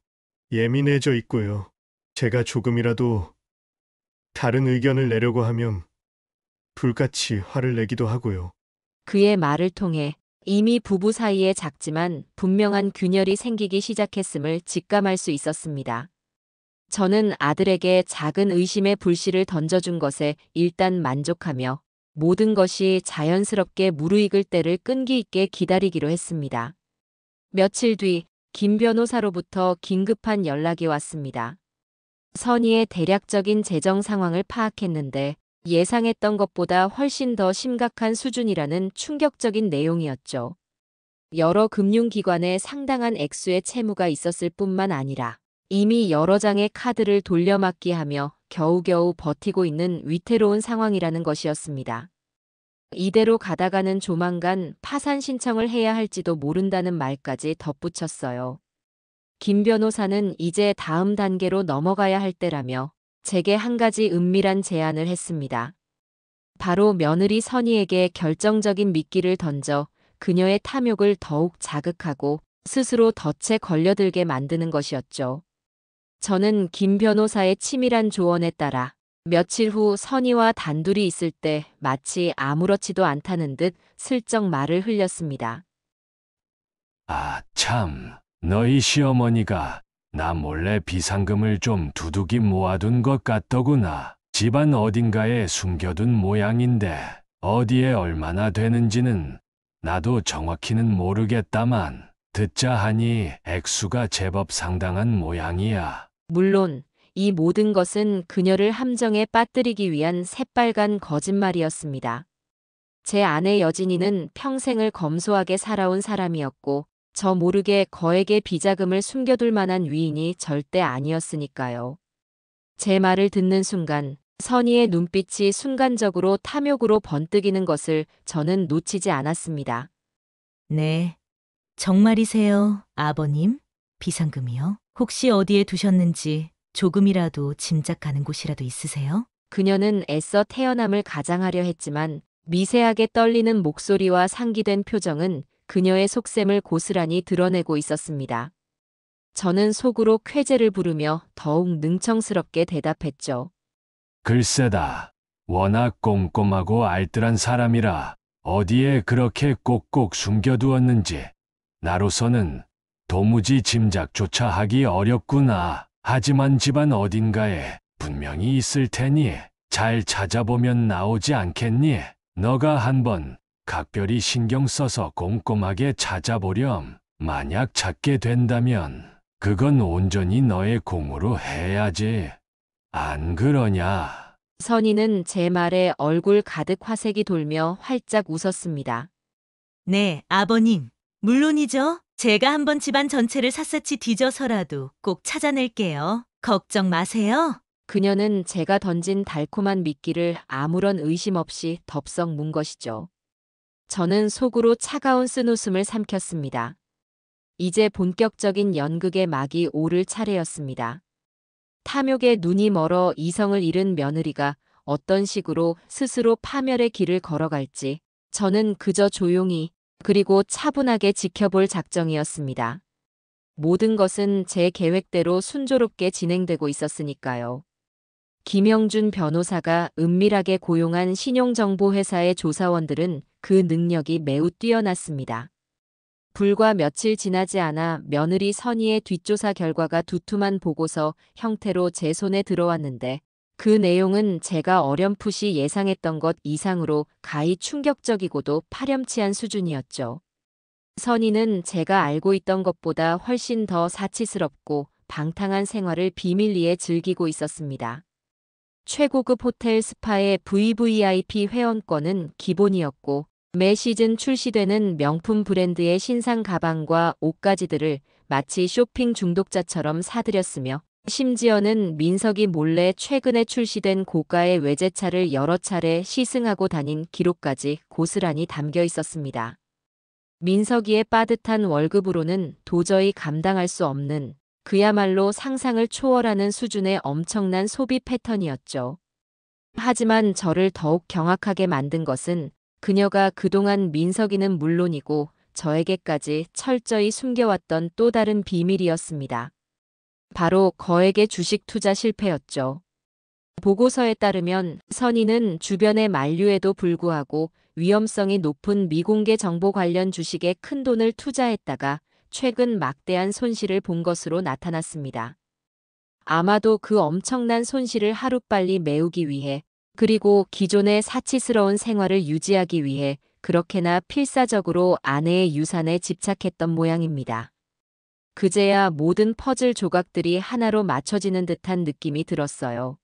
예민해져 있고요. 제가 조금이라도 다른 의견을 내려고 하면 불같이 화를 내기도 하고요. 그의 말을 통해 이미 부부 사이에 작지만 분명한 균열이 생기기 시작했음을 직감할 수 있었습니다. 저는 아들에게 작은 의심의 불씨를 던져준 것에 일단 만족하며 모든 것이 자연스럽게 무르익을 때를 끈기 있게 기다리기로 했습니다. 며칠 뒤 김 변호사로부터 긴급한 연락이 왔습니다. 선희의 대략적인 재정 상황을 파악했는데 예상했던 것보다 훨씬 더 심각한 수준이라는 충격적인 내용이었죠. 여러 금융기관에 상당한 액수의 채무가 있었을 뿐만 아니라 이미 여러 장의 카드를 돌려막기 하며 겨우겨우 버티고 있는 위태로운 상황이라는 것이었습니다. 이대로 가다가는 조만간 파산 신청을 해야 할지도 모른다는 말까지 덧붙였어요. 김 변호사는 이제 다음 단계로 넘어가야 할 때라며 제게 한 가지 은밀한 제안을 했습니다. 바로 며느리 선희에게 결정적인 미끼를 던져 그녀의 탐욕을 더욱 자극하고 스스로 덫에 걸려들게 만드는 것이었죠. 저는 김 변호사의 치밀한 조언에 따라 며칠 후 선희와 단둘이 있을 때 마치 아무렇지도 않다는 듯 슬쩍 말을 흘렸습니다. 아, 참. 너희 시어머니가 나 몰래 비상금을 좀 두둑이 모아둔 것 같더구나. 집안 어딘가에 숨겨둔 모양인데 어디에 얼마나 되는지는 나도 정확히는 모르겠다만 듣자 하니 액수가 제법 상당한 모양이야. 물론 이 모든 것은 그녀를 함정에 빠뜨리기 위한 새빨간 거짓말이었습니다. 제 아내 여진이는 평생을 검소하게 살아온 사람이었고 저 모르게 거액의 비자금을 숨겨둘 만한 위인이 절대 아니었으니까요. 제 말을 듣는 순간 선희의 눈빛이 순간적으로 탐욕으로 번뜩이는 것을 저는 놓치지 않았습니다. 네. 정말이세요, 아버님? 비상금이요? 혹시 어디에 두셨는지 조금이라도 짐작 가는 곳이라도 있으세요? 그녀는 애써 태어남을 가장하려 했지만 미세하게 떨리는 목소리와 상기된 표정은 그녀의 속셈을 고스란히 드러내고 있었습니다. 저는 속으로 쾌재를 부르며 더욱 능청스럽게 대답했죠. 글쎄다. 워낙 꼼꼼하고 알뜰한 사람이라 어디에 그렇게 꼭꼭 숨겨두었는지 나로서는 도무지 짐작조차 하기 어렵구나. 하지만 집안 어딘가에 분명히 있을 테니 잘 찾아보면 나오지 않겠니? 너가 한번 각별히 신경 써서 꼼꼼하게 찾아보렴. 만약 찾게 된다면 그건 온전히 너의 공으로 해야지. 안 그러냐? 선희는 제 말에 얼굴 가득 화색이 돌며 활짝 웃었습니다. 네, 아버님. 물론이죠. 제가 한번 집안 전체를 샅샅이 뒤져서라도 꼭 찾아낼게요. 걱정 마세요. 그녀는 제가 던진 달콤한 미끼를 아무런 의심 없이 덥석 문 것이죠. 저는 속으로 차가운 쓴웃음을 삼켰습니다. 이제 본격적인 연극의 막이 오를 차례였습니다. 탐욕에 눈이 멀어 이성을 잃은 며느리가 어떤 식으로 스스로 파멸의 길을 걸어갈지 저는 그저 조용히 그리고 차분하게 지켜볼 작정이었습니다. 모든 것은 제 계획대로 순조롭게 진행되고 있었으니까요. 김영준 변호사가 은밀하게 고용한 신용정보회사의 조사원들은 그 능력이 매우 뛰어났습니다. 불과 며칠 지나지 않아 며느리 선희의 뒷조사 결과가 두툼한 보고서 형태로 제 손에 들어왔는데 그 내용은 제가 어렴풋이 예상했던 것 이상으로 가히 충격적이고도 파렴치한 수준이었죠. 선희는 제가 알고 있던 것보다 훨씬 더 사치스럽고 방탕한 생활을 비밀리에 즐기고 있었습니다. 최고급 호텔 스파의 VVIP 회원권은 기본이었고 매 시즌 출시되는 명품 브랜드의 신상 가방과 옷가지들을 마치 쇼핑 중독자처럼 사들였으며 심지어는 민석이 몰래 최근에 출시된 고가의 외제차를 여러 차례 시승하고 다닌 기록까지 고스란히 담겨 있었습니다. 민석이의 빠듯한 월급으로는 도저히 감당할 수 없는 그야말로 상상을 초월하는 수준의 엄청난 소비 패턴이었죠. 하지만 저를 더욱 경악하게 만든 것은 그녀가 그동안 민석이는 물론이고 저에게까지 철저히 숨겨왔던 또 다른 비밀이었습니다. 바로 거액의 주식 투자 실패였죠. 보고서에 따르면 선희는 주변의 만류에도 불구하고 위험성이 높은 미공개 정보 관련 주식에 큰돈을 투자했다가 최근 막대한 손실을 본 것으로 나타났습니다. 아마도 그 엄청난 손실을 하루빨리 메우기 위해 그리고 기존의 사치스러운 생활을 유지하기 위해 그렇게나 필사적으로 아내의 유산에 집착했던 모양입니다. 그제야 모든 퍼즐 조각들이 하나로 맞춰지는 듯한 느낌이 들었어요.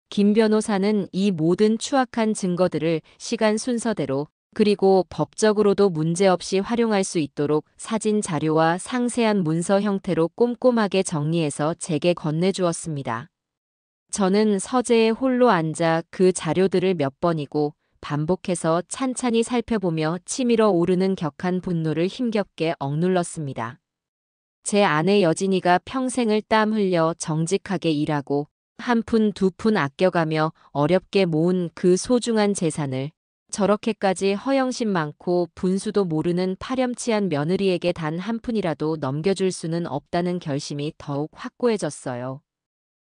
김 변호사는 이 모든 추악한 증거들을 시간 순서대로 그리고 법적으로도 문제없이 활용할 수 있도록 사진 자료와 상세한 문서 형태로 꼼꼼하게 정리해서 제게 건네주었습니다. 저는 서재에 홀로 앉아 그 자료들을 몇 번이고 반복해서 찬찬히 살펴보며 치밀어 오르는 격한 분노를 힘겹게 억눌렀습니다. 제 아내 여진이가 평생을 땀 흘려 정직하게 일하고 한 푼 두 푼 아껴가며 어렵게 모은 그 소중한 재산을 저렇게까지 허영심 많고 분수도 모르는 파렴치한 며느리에게 단 한 푼이라도 넘겨줄 수는 없다는 결심이 더욱 확고해졌어요.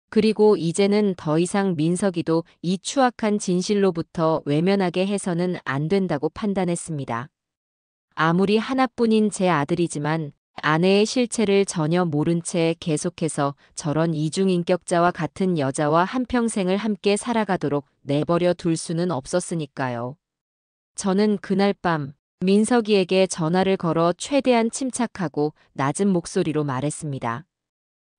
그리고 이제는 더 이상 민석이도 이 추악한 진실로부터 외면하게 해서는 안 된다고 판단했습니다. 아무리 하나뿐인 제 아들이지만 아내의 실체를 전혀 모른 채 계속해서 저런 이중인격자와 같은 여자와 한평생을 함께 살아가도록 내버려 둘 수는 없었으니까요. 저는 그날 밤 민석이에게 전화를 걸어 최대한 침착하고 낮은 목소리로 말했습니다.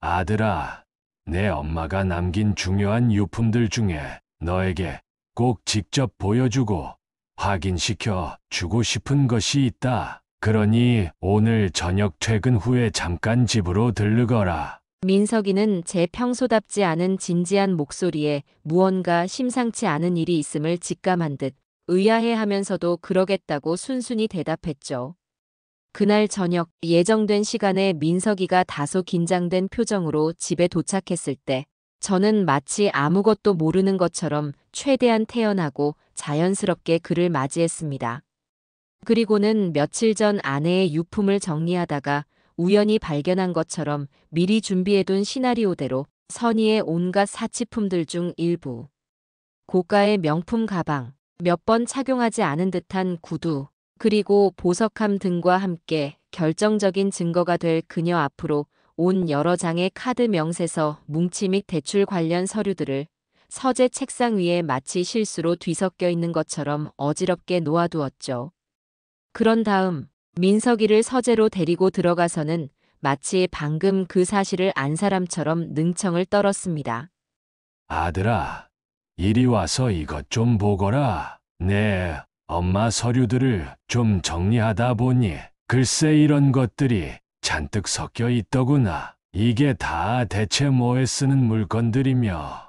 아들아, 내 엄마가 남긴 중요한 유품들 중에 너에게 꼭 직접 보여주고 확인시켜 주고 싶은 것이 있다. 그러니 오늘 저녁 퇴근 후에 잠깐 집으로 들르거라. 민석이는 제 평소답지 않은 진지한 목소리에 무언가 심상치 않은 일이 있음을 직감한 듯 의아해하면서도 그러겠다고 순순히 대답했죠. 그날 저녁 예정된 시간에 민석이가 다소 긴장된 표정으로 집에 도착했을 때 저는 마치 아무것도 모르는 것처럼 최대한 태연하고 자연스럽게 그를 맞이했습니다. 그리고는 며칠 전 아내의 유품을 정리하다가 우연히 발견한 것처럼 미리 준비해둔 시나리오대로 선의의 온갖 사치품들 중 일부, 고가의 명품 가방, 몇 번 착용하지 않은 듯한 구두, 그리고 보석함 등과 함께 결정적인 증거가 될 그녀 앞으로 온 여러 장의 카드 명세서, 뭉치 및 대출 관련 서류들을 서재 책상 위에 마치 실수로 뒤섞여 있는 것처럼 어지럽게 놓아두었죠. 그런 다음 민석이를 서재로 데리고 들어가서는 마치 방금 그 사실을 안 사람처럼 능청을 떨었습니다. 아들아, 이리 와서 이것 좀 보거라. 내 엄마 서류들을 좀 정리하다 보니 글쎄 이런 것들이 잔뜩 섞여 있더구나. 이게 다 대체 뭐에 쓰는 물건들이며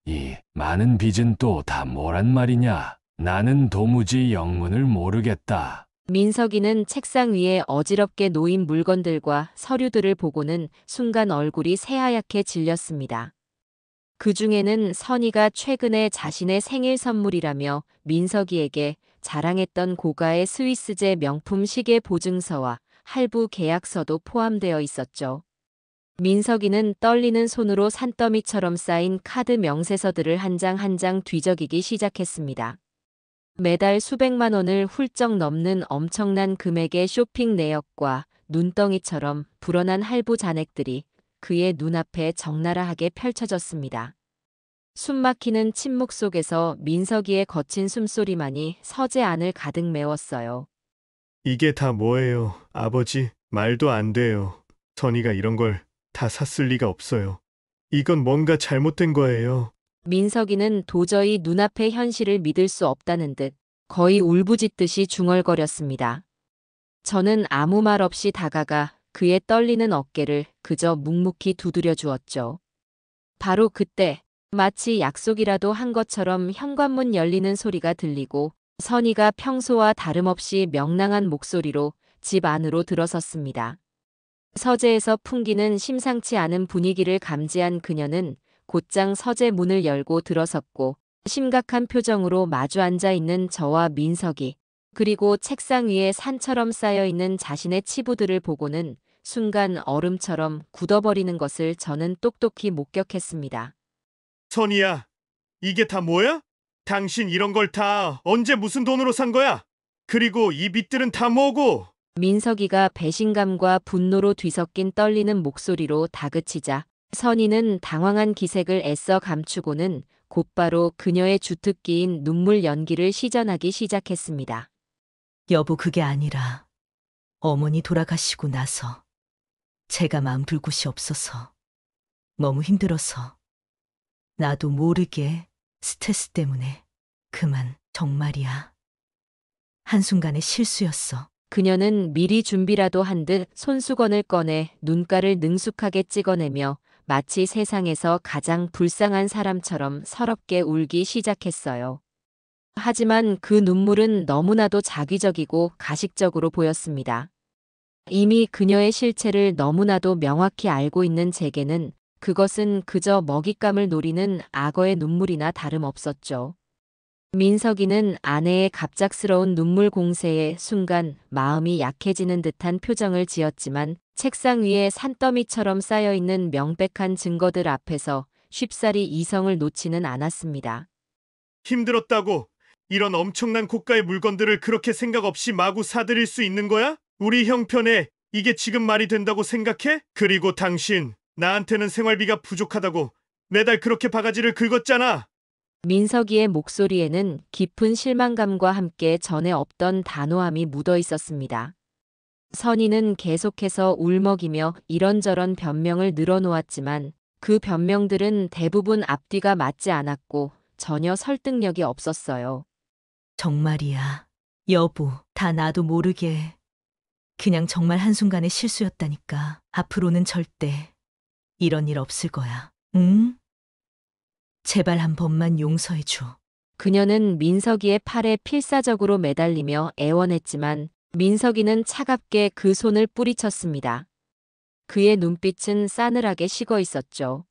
이 많은 빚은 또 다 뭐란 말이냐. 나는 도무지 영문을 모르겠다. 민석이는 책상 위에 어지럽게 놓인 물건들과 서류들을 보고는 순간 얼굴이 새하얗게 질렸습니다. 그 중에는 선희가 최근에 자신의 생일 선물이라며 민석이에게 자랑했던 고가의 스위스제 명품 시계 보증서와 할부 계약서도 포함되어 있었죠. 민석이는 떨리는 손으로 산더미처럼 쌓인 카드 명세서들을 한 장 한 장 뒤적이기 시작했습니다. 매달 수백만 원을 훌쩍 넘는 엄청난 금액의 쇼핑 내역과 눈덩이처럼 불어난 할부 잔액들이 그의 눈앞에 적나라하게 펼쳐졌습니다. 숨막히는 침묵 속에서 민석이의 거친 숨소리만이 서재 안을 가득 메웠어요. 이게 다 뭐예요, 아버지? 말도 안 돼요. 선이가 이런 걸 다 샀을 리가 없어요. 이건 뭔가 잘못된 거예요. 민석이는 도저히 눈앞의 현실을 믿을 수 없다는 듯 거의 울부짖듯이 중얼거렸습니다. 저는 아무 말 없이 다가가 그의 떨리는 어깨를 그저 묵묵히 두드려 주었죠. 바로 그때 마치 약속이라도 한 것처럼 현관문 열리는 소리가 들리고 선희가 평소와 다름없이 명랑한 목소리로 집 안으로 들어섰습니다. 서재에서 풍기는 심상치 않은 분위기를 감지한 그녀는 곧장 서재 문을 열고 들어섰고 심각한 표정으로 마주 앉아 있는 저와 민석이, 그리고 책상 위에 산처럼 쌓여 있는 자신의 치부들을 보고는 순간 얼음처럼 굳어버리는 것을 저는 똑똑히 목격했습니다. 선이야, 이게 다 뭐야? 당신 이런 걸 다 언제 무슨 돈으로 산 거야? 그리고 이 빚들은 다 뭐고? 민석이가 배신감과 분노로 뒤섞인 떨리는 목소리로 다그치자 선희는 당황한 기색을 애써 감추고는 곧바로 그녀의 주특기인 눈물 연기를 시전하기 시작했습니다. 여보, 그게 아니라 어머니 돌아가시고 나서 제가 마음 둘 곳이 없어서 너무 힘들어서 나도 모르게 스트레스 때문에 그만, 정말이야. 한순간의 실수였어. 그녀는 미리 준비라도 한 듯 손수건을 꺼내 눈가를 능숙하게 찍어내며 마치 세상에서 가장 불쌍한 사람처럼 서럽게 울기 시작했어요. 하지만 그 눈물은 너무나도 자기적이고 가식적으로 보였습니다. 이미 그녀의 실체를 너무나도 명확히 알고 있는 제게는 그것은 그저 먹잇감을 노리는 악어의 눈물이나 다름없었죠. 민석이는 아내의 갑작스러운 눈물 공세에 순간 마음이 약해지는 듯한 표정을 지었지만 책상 위에 산더미처럼 쌓여있는 명백한 증거들 앞에서 쉽사리 이성을 놓지는 않았습니다. 힘들었다고 이런 엄청난 고가의 물건들을 그렇게 생각 없이 마구 사들일 수 있는 거야? 우리 형편에 이게 지금 말이 된다고 생각해? 그리고 당신, 나한테는 생활비가 부족하다고 매달 그렇게 바가지를 긁었잖아. 민석이의 목소리에는 깊은 실망감과 함께 전에 없던 단호함이 묻어 있었습니다. 선희는 계속해서 울먹이며 이런저런 변명을 늘어놓았지만 그 변명들은 대부분 앞뒤가 맞지 않았고 전혀 설득력이 없었어요. 정말이야. 여보, 다 나도 모르게. 그냥 정말 한순간의 실수였다니까. 앞으로는 절대 이런 일 없을 거야. 응? 제발 한 번만 용서해줘. 그녀는 민석이의 팔에 필사적으로 매달리며 애원했지만 민석이는 차갑게 그 손을 뿌리쳤습니다. 그의 눈빛은 싸늘하게 식어 있었죠.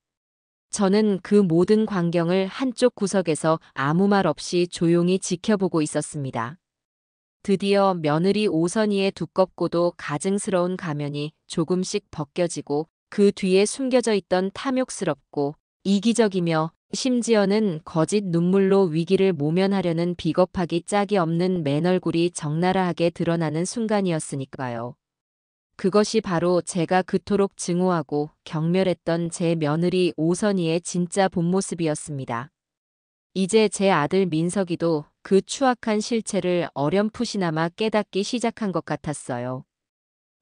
저는 그 모든 광경을 한쪽 구석에서 아무 말 없이 조용히 지켜보고 있었습니다. 드디어 며느리 오선희의 두껍고도 가증스러운 가면이 조금씩 벗겨지고 그 뒤에 숨겨져 있던 탐욕스럽고 이기적이며 심지어는 거짓 눈물로 위기를 모면하려는 비겁하기 짝이 없는 맨얼굴이 적나라하게 드러나는 순간이었으니까요. 그것이 바로 제가 그토록 증오하고 경멸했던 제 며느리 오선희의 진짜 본 모습이었습니다. 이제 제 아들 민석이도 그 추악한 실체를 어렴풋이나마 깨닫기 시작한 것 같았어요.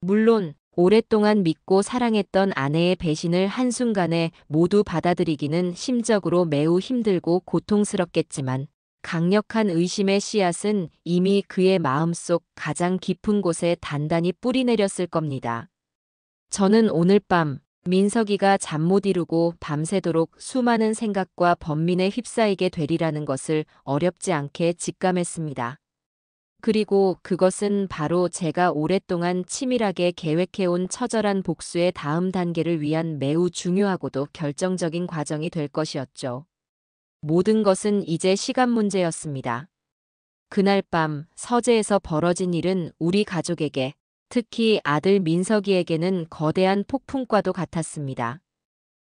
물론 오랫동안 믿고 사랑했던 아내의 배신을 한순간에 모두 받아들이기는 심적으로 매우 힘들고 고통스럽겠지만 강력한 의심의 씨앗은 이미 그의 마음속 가장 깊은 곳에 단단히 뿌리내렸을 겁니다. 저는 오늘 밤 민석이가 잠 못 이루고 밤새도록 수많은 생각과 번민에 휩싸이게 되리라는 것을 어렵지 않게 직감했습니다. 그리고 그것은 바로 제가 오랫동안 치밀하게 계획해온 처절한 복수의 다음 단계를 위한 매우 중요하고도 결정적인 과정이 될 것이었죠. 모든 것은 이제 시간 문제였습니다. 그날 밤 서재에서 벌어진 일은 우리 가족에게, 특히 아들 민석이에게는 거대한 폭풍과도 같았습니다.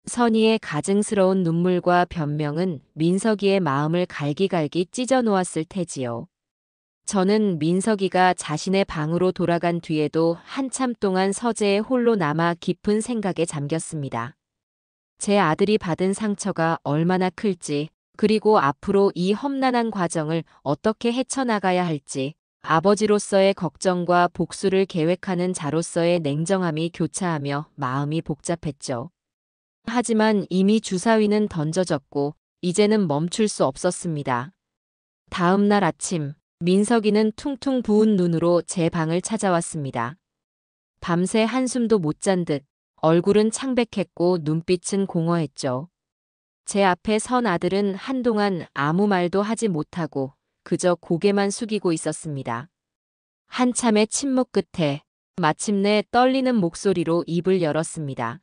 선희의 가증스러운 눈물과 변명은 민석이의 마음을 갈기갈기 찢어 놓았을 테지요. 저는 민석이가 자신의 방으로 돌아간 뒤에도 한참 동안 서재에 홀로 남아 깊은 생각에 잠겼습니다. 제 아들이 받은 상처가 얼마나 클지, 그리고 앞으로 이 험난한 과정을 어떻게 헤쳐나가야 할지, 아버지로서의 걱정과 복수를 계획하는 자로서의 냉정함이 교차하며 마음이 복잡했죠. 하지만 이미 주사위는 던져졌고 이제는 멈출 수 없었습니다. 다음 날 아침, 민석이는 퉁퉁 부은 눈으로 제 방을 찾아왔습니다. 밤새 한숨도 못 잔 듯 얼굴은 창백했고 눈빛은 공허했죠. 제 앞에 선 아들은 한동안 아무 말도 하지 못하고 그저 고개만 숙이고 있었습니다. 한참의 침묵 끝에 마침내 떨리는 목소리로 입을 열었습니다.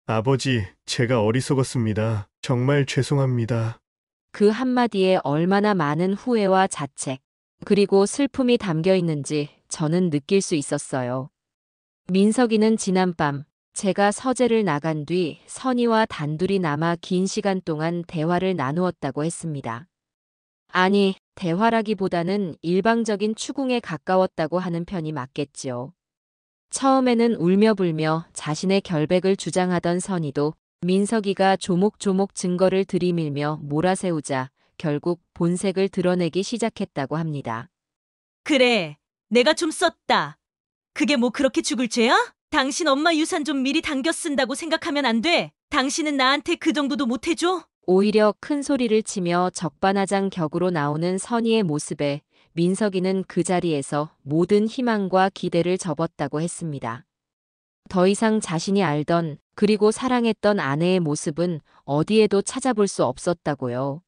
아버지, 제가 어리석었습니다. 정말 죄송합니다. 그 한마디에 얼마나 많은 후회와 자책, 그리고 슬픔이 담겨 있는지 저는 느낄 수 있었어요. 민석이는 지난밤 제가 서재를 나간 뒤 선희와 단둘이 남아 긴 시간 동안 대화를 나누었다고 했습니다. 아니, 대화라기보다는 일방적인 추궁에 가까웠다고 하는 편이 맞겠지요. 처음에는 울며불며 자신의 결백을 주장하던 선희도 민석이가 조목조목 증거를 들이밀며 몰아세우자 결국 본색을 드러내기 시작했다고 합니다. 그래, 내가 좀 썼다. 그게 뭐 그렇게 죽을 죄야? 당신 엄마 유산 좀 미리 당겨 쓴다고 생각하면 안 돼. 당신은 나한테 그 정도도 못 해줘? 오히려 큰 소리를 치며 적반하장 격으로 나오는 선희의 모습에 민석이는 그 자리에서 모든 희망과 기대를 접었다고 했습니다. 더 이상 자신이 알던 그리고 사랑했던 아내의 모습은 어디에도 찾아볼 수 없었다고요.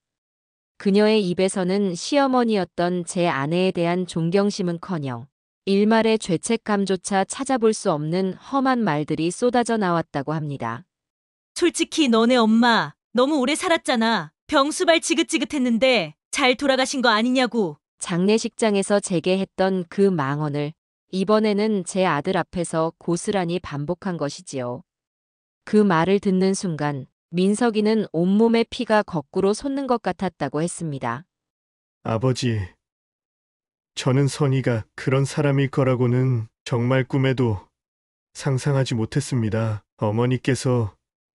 그녀의 입에서는 시어머니였던 제 아내에 대한 존경심은커녕 일말의 죄책감조차 찾아볼 수 없는 험한 말들이 쏟아져 나왔다고 합니다. 솔직히 너네 엄마 너무 오래 살았잖아. 병수발 지긋지긋했는데 잘 돌아가신 거 아니냐고. 장례식장에서 제게 했던 그 망언을 이번에는 제 아들 앞에서 고스란히 반복한 것이지요. 그 말을 듣는 순간 민석이는 온몸의 피가 거꾸로 솟는 것 같았다고 했습니다. 아버지, 저는 선희가 그런 사람일 거라고는 정말 꿈에도 상상하지 못했습니다. 어머니께서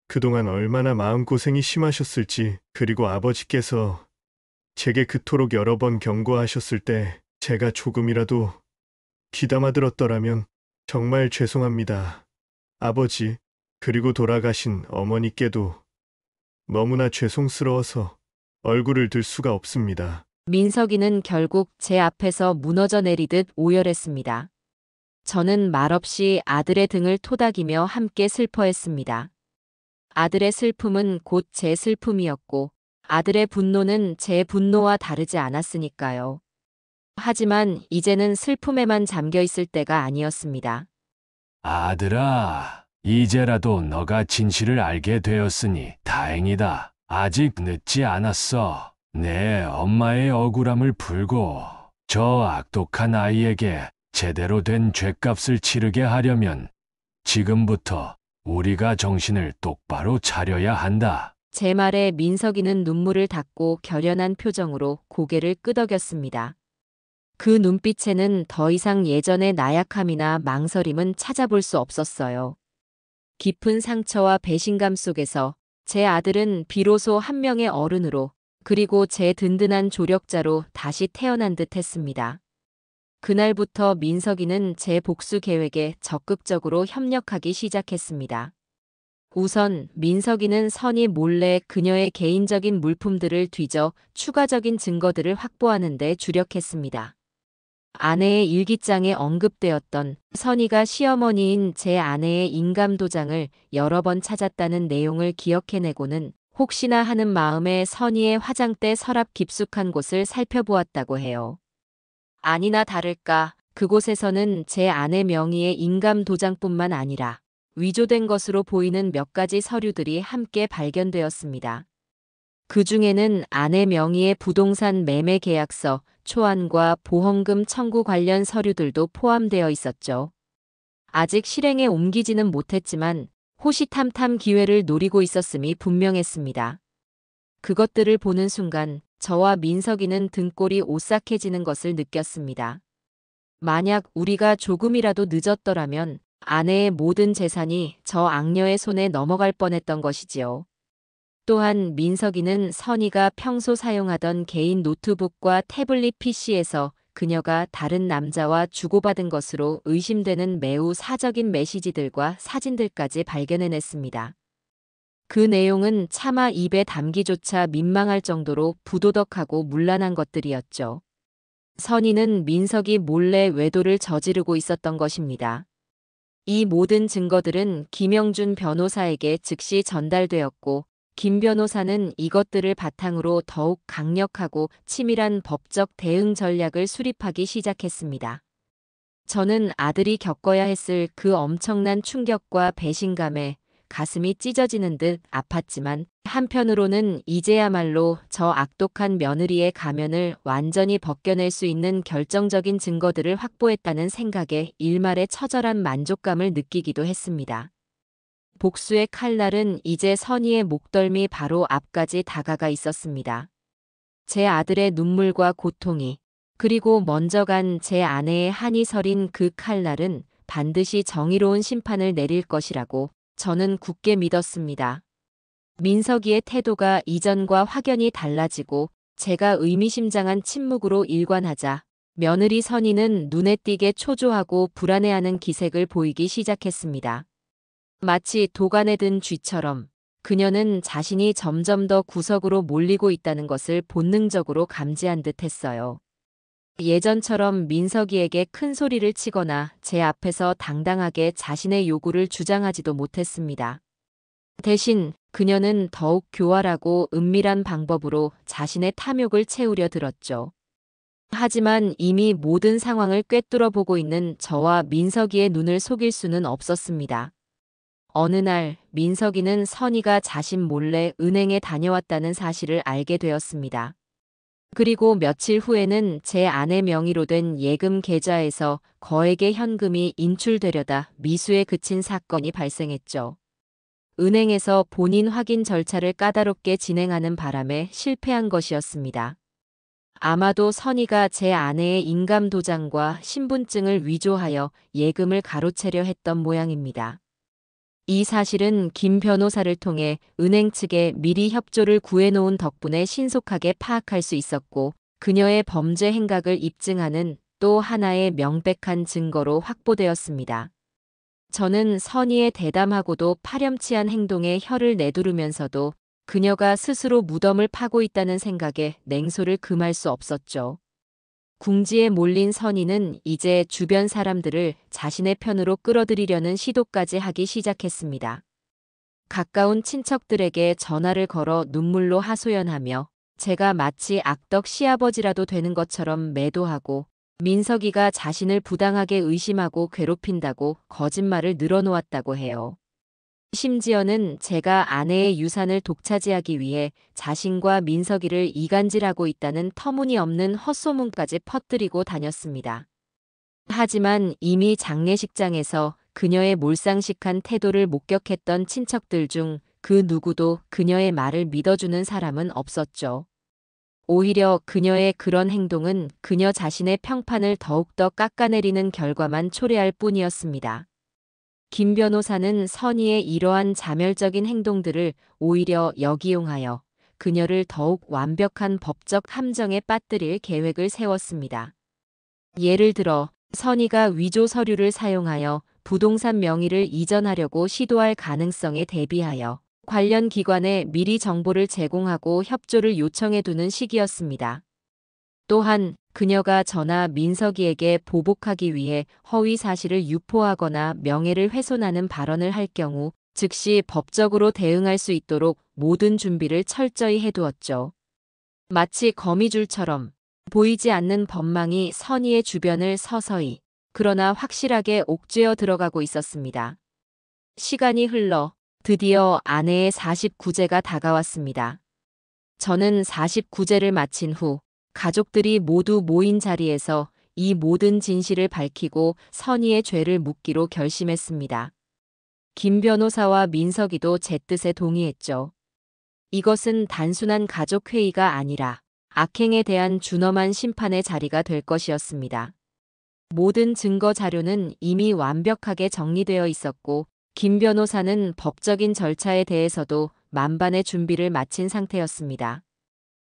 그동안 얼마나 마음고생이 심하셨을지, 그리고 아버지께서 제게 그토록 여러 번 경고하셨을 때 제가 조금이라도 귀담아 들었더라면 정말 죄송합니다. 아버지, 그리고 돌아가신 어머니께도 너무나 죄송스러워서 얼굴을 들 수가 없습니다. 민석이는 결국 제 앞에서 무너져 내리듯 오열했습니다. 저는 말없이 아들의 등을 토닥이며 함께 슬퍼했습니다. 아들의 슬픔은 곧 제 슬픔이었고 아들의 분노는 제 분노와 다르지 않았으니까요. 하지만 이제는 슬픔에만 잠겨 있을 때가 아니었습니다. 아들아, 이제라도 너가 진실을 알게 되었으니 다행이다. 아직 늦지 않았어. 내 엄마의 억울함을 풀고 저 악독한 아이에게 제대로 된 죗값을 치르게 하려면 지금부터 우리가 정신을 똑바로 차려야 한다. 제 말에 민석이는 눈물을 닦고 결연한 표정으로 고개를 끄덕였습니다. 그 눈빛에는 더 이상 예전의 나약함이나 망설임은 찾아볼 수 없었어요. 깊은 상처와 배신감 속에서 제 아들은 비로소 한 명의 어른으로 그리고 제 든든한 조력자로 다시 태어난 듯 했습니다. 그날부터 민석이는 제 복수 계획에 적극적으로 협력하기 시작했습니다. 우선 민석이는 선이 몰래 그녀의 개인적인 물품들을 뒤져 추가적인 증거들을 확보하는 데 주력했습니다. 아내의 일기장에 언급되었던 선이가 시어머니인 제 아내의 인감도장을 여러 번 찾았다는 내용을 기억해내고는 혹시나 하는 마음에 선이의 화장대 서랍 깊숙한 곳을 살펴보았다고 해요. 아니나 다를까 그곳에서는 제 아내 명의의 인감도장뿐만 아니라 위조된 것으로 보이는 몇 가지 서류들이 함께 발견되었습니다. 그 중에는 아내 명의의 부동산 매매 계약서, 초안과 보험금 청구 관련 서류들도 포함되어 있었죠. 아직 실행에 옮기지는 못했지만 호시탐탐 기회를 노리고 있었음이 분명했습니다. 그것들을 보는 순간 저와 민석이는 등골이 오싹해지는 것을 느꼈습니다. 만약 우리가 조금이라도 늦었더라면 아내의 모든 재산이 저 악녀의 손에 넘어갈 뻔했던 것이지요. 또한 민석이는 선이가 평소 사용하던 개인 노트북과 태블릿 PC에서 그녀가 다른 남자와 주고받은 것으로 의심되는 매우 사적인 메시지들과 사진들까지 발견해냈습니다. 그 내용은 차마 입에 담기조차 민망할 정도로 부도덕하고 문란한 것들이었죠. 선이는 민석이 몰래 외도를 저지르고 있었던 것입니다. 이 모든 증거들은 김영준 변호사에게 즉시 전달되었고 김 변호사는 이것들을 바탕으로 더욱 강력하고 치밀한 법적 대응 전략을 수립하기 시작했습니다. 저는 아들이 겪어야 했을 그 엄청난 충격과 배신감에 가슴이 찢어지는 듯 아팠지만 한편으로는 이제야말로 저 악독한 며느리의 가면을 완전히 벗겨낼 수 있는 결정적인 증거들을 확보했다는 생각에 일말의 처절한 만족감을 느끼기도 했습니다. 복수의 칼날은 이제 선의의 목덜미 바로 앞까지 다가가 있었습니다. 제 아들의 눈물과 고통이 그리고 먼저 간 제 아내의 한이 서린 그 칼날은 반드시 정의로운 심판을 내릴 것이라고 저는 굳게 믿었습니다. 민석이의 태도가 이전과 확연히 달라지고 제가 의미심장한 침묵으로 일관하자 며느리 선이는 눈에 띄게 초조하고 불안해하는 기색을 보이기 시작했습니다. 마치 도간에 든 쥐처럼 그녀는 자신이 점점 더 구석으로 몰리고 있다는 것을 본능적으로 감지한 듯 했어요. 예전처럼 민석이에게 큰 소리를 치거나 제 앞에서 당당하게 자신의 요구를 주장하지도 못했습니다. 대신 그녀는 더욱 교활하고 은밀한 방법으로 자신의 탐욕을 채우려 들었죠. 하지만 이미 모든 상황을 꿰뚫어 보고 있는 저와 민석이의 눈을 속일 수는 없었습니다. 어느 날 민석이는 선이가 자신 몰래 은행에 다녀왔다는 사실을 알게 되었습니다. 그리고 며칠 후에는 제 아내 명의로 된 예금 계좌에서 거액의 현금이 인출되려다 미수에 그친 사건이 발생했죠. 은행에서 본인 확인 절차를 까다롭게 진행하는 바람에 실패한 것이었습니다. 아마도 선이가 제 아내의 인감도장과 신분증을 위조하여 예금을 가로채려 했던 모양입니다. 이 사실은 김 변호사를 통해 은행 측에 미리 협조를 구해놓은 덕분에 신속하게 파악할 수 있었고 그녀의 범죄 행각을 입증하는 또 하나의 명백한 증거로 확보되었습니다. 저는 선의의 대담하고도 파렴치한 행동에 혀를 내두르면서도 그녀가 스스로 무덤을 파고 있다는 생각에 냉소를 금할 수 없었죠. 궁지에 몰린 선의는 이제 주변 사람들을 자신의 편으로 끌어들이려는 시도까지 하기 시작했습니다. 가까운 친척들에게 전화를 걸어 눈물로 하소연하며 제가 마치 악덕 시아버지라도 되는 것처럼 매도하고 민석이가 자신을 부당하게 의심하고 괴롭힌다고 거짓말을 늘어놓았다고 해요. 심지어는 제가 아내의 유산을 독차지하기 위해 자신과 민석이를 이간질하고 있다는 터무니없는 헛소문까지 퍼뜨리고 다녔습니다. 하지만 이미 장례식장에서 그녀의 몰상식한 태도를 목격했던 친척들 중 그 누구도 그녀의 말을 믿어주는 사람은 없었죠. 오히려 그녀의 그런 행동은 그녀 자신의 평판을 더욱더 깎아내리는 결과만 초래할 뿐이었습니다. 김 변호사는 선의의 이러한 자멸적인 행동들을 오히려 역이용하여 그녀를 더욱 완벽한 법적 함정에 빠뜨릴 계획을 세웠습니다. 예를 들어 선의가 위조 서류를 사용하여 부동산 명의를 이전하려고 시도할 가능성에 대비하여 관련 기관에 미리 정보를 제공하고 협조를 요청해두는 시기였습니다. 또한 그녀가 저나 민석이에게 보복하기 위해 허위 사실을 유포하거나 명예를 훼손하는 발언을 할 경우 즉시 법적으로 대응할 수 있도록 모든 준비를 철저히 해두었죠. 마치 거미줄처럼 보이지 않는 법망이 선의의 주변을 서서히 그러나 확실하게 옥죄어 들어가고 있었습니다. 시간이 흘러 드디어 아내의 49제가 다가왔습니다. 저는 49제를 마친 후 가족들이 모두 모인 자리에서 이 모든 진실을 밝히고 선의의 죄를 묻기로 결심했습니다. 김 변호사와 민석이도 제 뜻에 동의했죠. 이것은 단순한 가족회의가 아니라 악행에 대한 준엄한 심판의 자리가 될 것이었습니다. 모든 증거 자료는 이미 완벽하게 정리되어 있었고 김 변호사는 법적인 절차에 대해서도 만반의 준비를 마친 상태였습니다.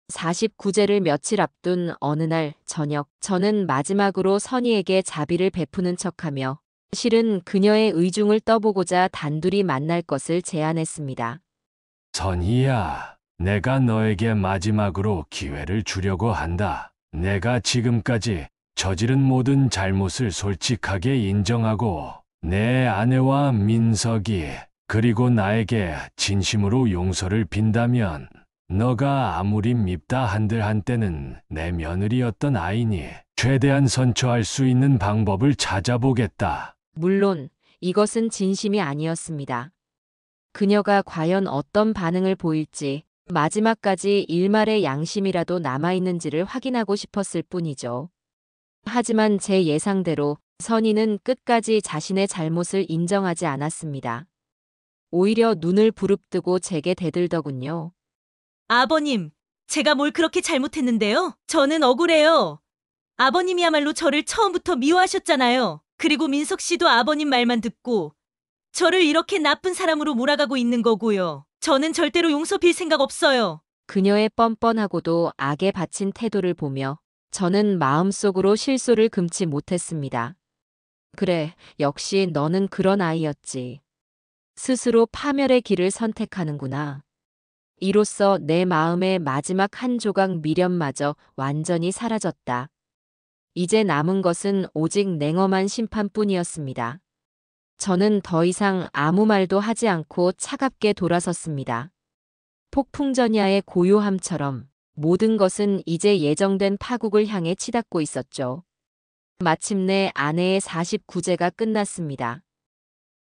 49제를 며칠 앞둔 어느 날 저녁, 저는 마지막으로 선의에게 자비를 베푸는 척하며 실은 그녀의 의중을 떠보고자 단둘이 만날 것을 제안했습니다. 선희야, 내가 너에게 마지막으로 기회를 주려고 한다. 내가 지금까지 저지른 모든 잘못을 솔직하게 인정하고 내 아내와 민석이 그리고 나에게 진심으로 용서를 빈다면 너가 아무리 밉다 한들 한때는 내 며느리였던 아이니 최대한 선처할 수 있는 방법을 찾아보겠다. 물론 이것은 진심이 아니었습니다. 그녀가 과연 어떤 반응을 보일지 마지막까지 일말의 양심이라도 남아있는지를 확인하고 싶었을 뿐이죠. 하지만 제 예상대로 선의는 끝까지 자신의 잘못을 인정하지 않았습니다. 오히려 눈을 부릅뜨고 제게 대들더군요. 아버님, 제가 뭘 그렇게 잘못했는데요? 저는 억울해요. 아버님이야말로 저를 처음부터 미워하셨잖아요. 그리고 민석 씨도 아버님 말만 듣고 저를 이렇게 나쁜 사람으로 몰아가고 있는 거고요. 저는 절대로 용서 빌 생각 없어요. 그녀의 뻔뻔하고도 악에 바친 태도를 보며 저는 마음속으로 실소를 금치 못했습니다. 그래, 역시 너는 그런 아이였지. 스스로 파멸의 길을 선택하는구나. 이로써 내 마음의 마지막 한 조각 미련마저 완전히 사라졌다. 이제 남은 것은 오직 냉엄한 심판뿐이었습니다. 저는 더 이상 아무 말도 하지 않고 차갑게 돌아섰습니다. 폭풍전야의 고요함처럼 모든 것은 이제 예정된 파국을 향해 치닫고 있었죠. 마침내 아내의 49제가 끝났습니다.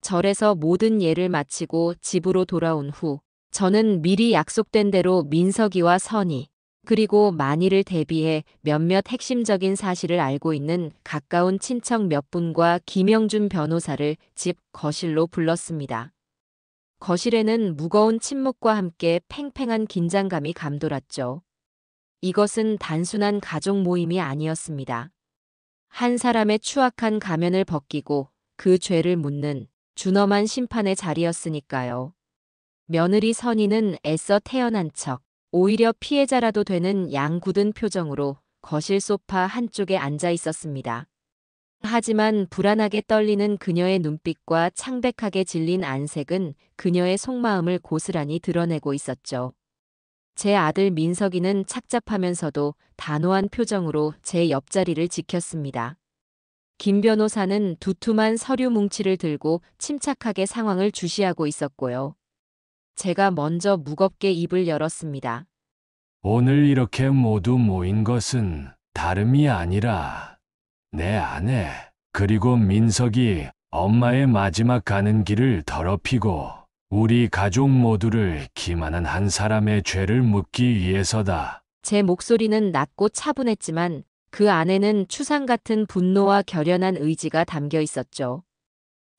절에서 모든 예를 마치고 집으로 돌아온 후 저는 미리 약속된 대로 민석이와 선의 그리고 만일을 대비해 몇몇 핵심적인 사실을 알고 있는 가까운 친척 몇 분과 김영준 변호사를 집 거실로 불렀습니다. 거실에는 무거운 침묵과 함께 팽팽한 긴장감이 감돌았죠. 이것은 단순한 가족 모임이 아니었습니다. 한 사람의 추악한 가면을 벗기고 그 죄를 묻는 준엄한 심판의 자리였으니까요. 며느리 선희는 애써 태어난 척, 오히려 피해자라도 되는 양 굳은 표정으로 거실 소파 한쪽에 앉아 있었습니다. 하지만 불안하게 떨리는 그녀의 눈빛과 창백하게 질린 안색은 그녀의 속마음을 고스란히 드러내고 있었죠. 제 아들 민석이는 착잡하면서도 단호한 표정으로 제 옆자리를 지켰습니다. 김 변호사는 두툼한 서류 뭉치를 들고 침착하게 상황을 주시하고 있었고요. 제가 먼저 무겁게 입을 열었습니다. 오늘 이렇게 모두 모인 것은 다름이 아니라 내 아내, 그리고 민석이 엄마의 마지막 가는 길을 더럽히고 우리 가족 모두를 기만한 한 사람의 죄를 묻기 위해서다. 제 목소리는 낮고 차분했지만 그 안에는 추상 같은 분노와 결연한 의지가 담겨 있었죠.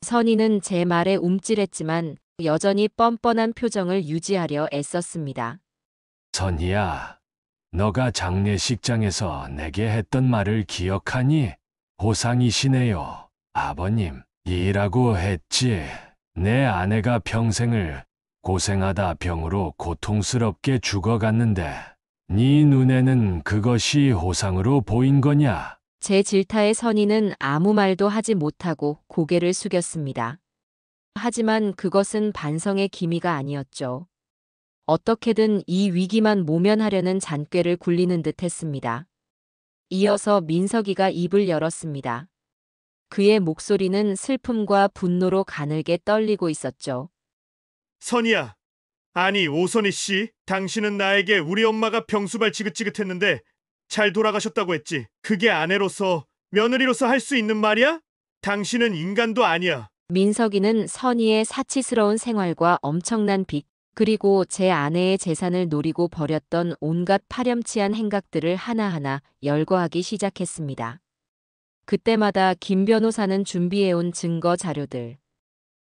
선희는 제 말에 움찔했지만 여전히 뻔뻔한 표정을 유지하려 애썼습니다. 선희야, 너가 장례식장에서 내게 했던 말을 기억하니? 호상이시네요. 아버님, 이라고 했지. 내 아내가 평생을 고생하다 병으로 고통스럽게 죽어갔는데 네 눈에는 그것이 호상으로 보인 거냐? 제 질타에 선희는 아무 말도 하지 못하고 고개를 숙였습니다. 하지만 그것은 반성의 기미가 아니었죠. 어떻게든 이 위기만 모면하려는 잔꾀를 굴리는 듯 했습니다. 이어서 민석이가 입을 열었습니다. 그의 목소리는 슬픔과 분노로 가늘게 떨리고 있었죠. 선희야, 아니 오선희 씨, 당신은 나에게 우리 엄마가 병수발 지긋지긋했는데 잘 돌아가셨다고 했지. 그게 아내로서, 며느리로서 할 수 있는 말이야? 당신은 인간도 아니야. 민석이는 선희의 사치스러운 생활과 엄청난 빚, 그리고 제 아내의 재산을 노리고 벌였던 온갖 파렴치한 행각들을 하나하나 열거하기 시작했습니다. 그때마다 김 변호사는 준비해온 증거 자료들,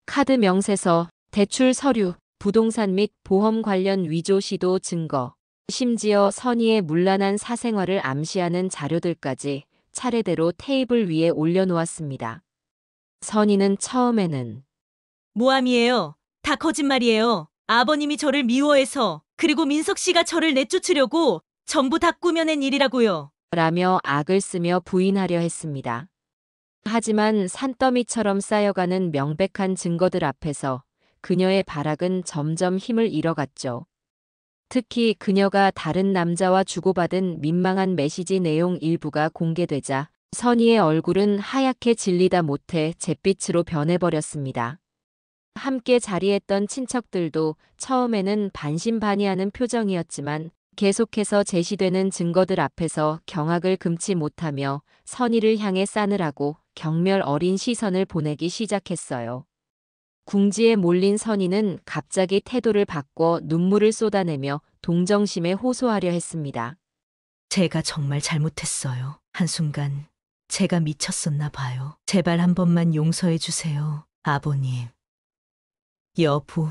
카드 명세서, 대출 서류, 부동산 및 보험 관련 위조 시도 증거, 심지어 선희의 문란한 사생활을 암시하는 자료들까지 차례대로 테이블 위에 올려놓았습니다. 선희는 처음에는 모함이에요. 다 거짓말이에요. 아버님이 저를 미워해서, 그리고 민석 씨가 저를 내쫓으려고 전부 다 꾸며낸 일이라고요. 라며 악을 쓰며 부인하려 했습니다. 하지만 산더미처럼 쌓여가는 명백한 증거들 앞에서 그녀의 발악은 점점 힘을 잃어갔죠. 특히 그녀가 다른 남자와 주고받은 민망한 메시지 내용 일부가 공개되자 선희의 얼굴은 하얗게 질리다 못해 잿빛으로 변해버렸습니다. 함께 자리했던 친척들도 처음에는 반신반의하는 표정이었지만 계속해서 제시되는 증거들 앞에서 경악을 금치 못하며 선희를 향해 싸늘하고 경멸 어린 시선을 보내기 시작했어요. 궁지에 몰린 선희는 갑자기 태도를 바꿔 눈물을 쏟아내며 동정심에 호소하려 했습니다. 제가 정말 잘못했어요. 한순간 제가 미쳤었나 봐요. 제발 한 번만 용서해 주세요. 아버님. 여보.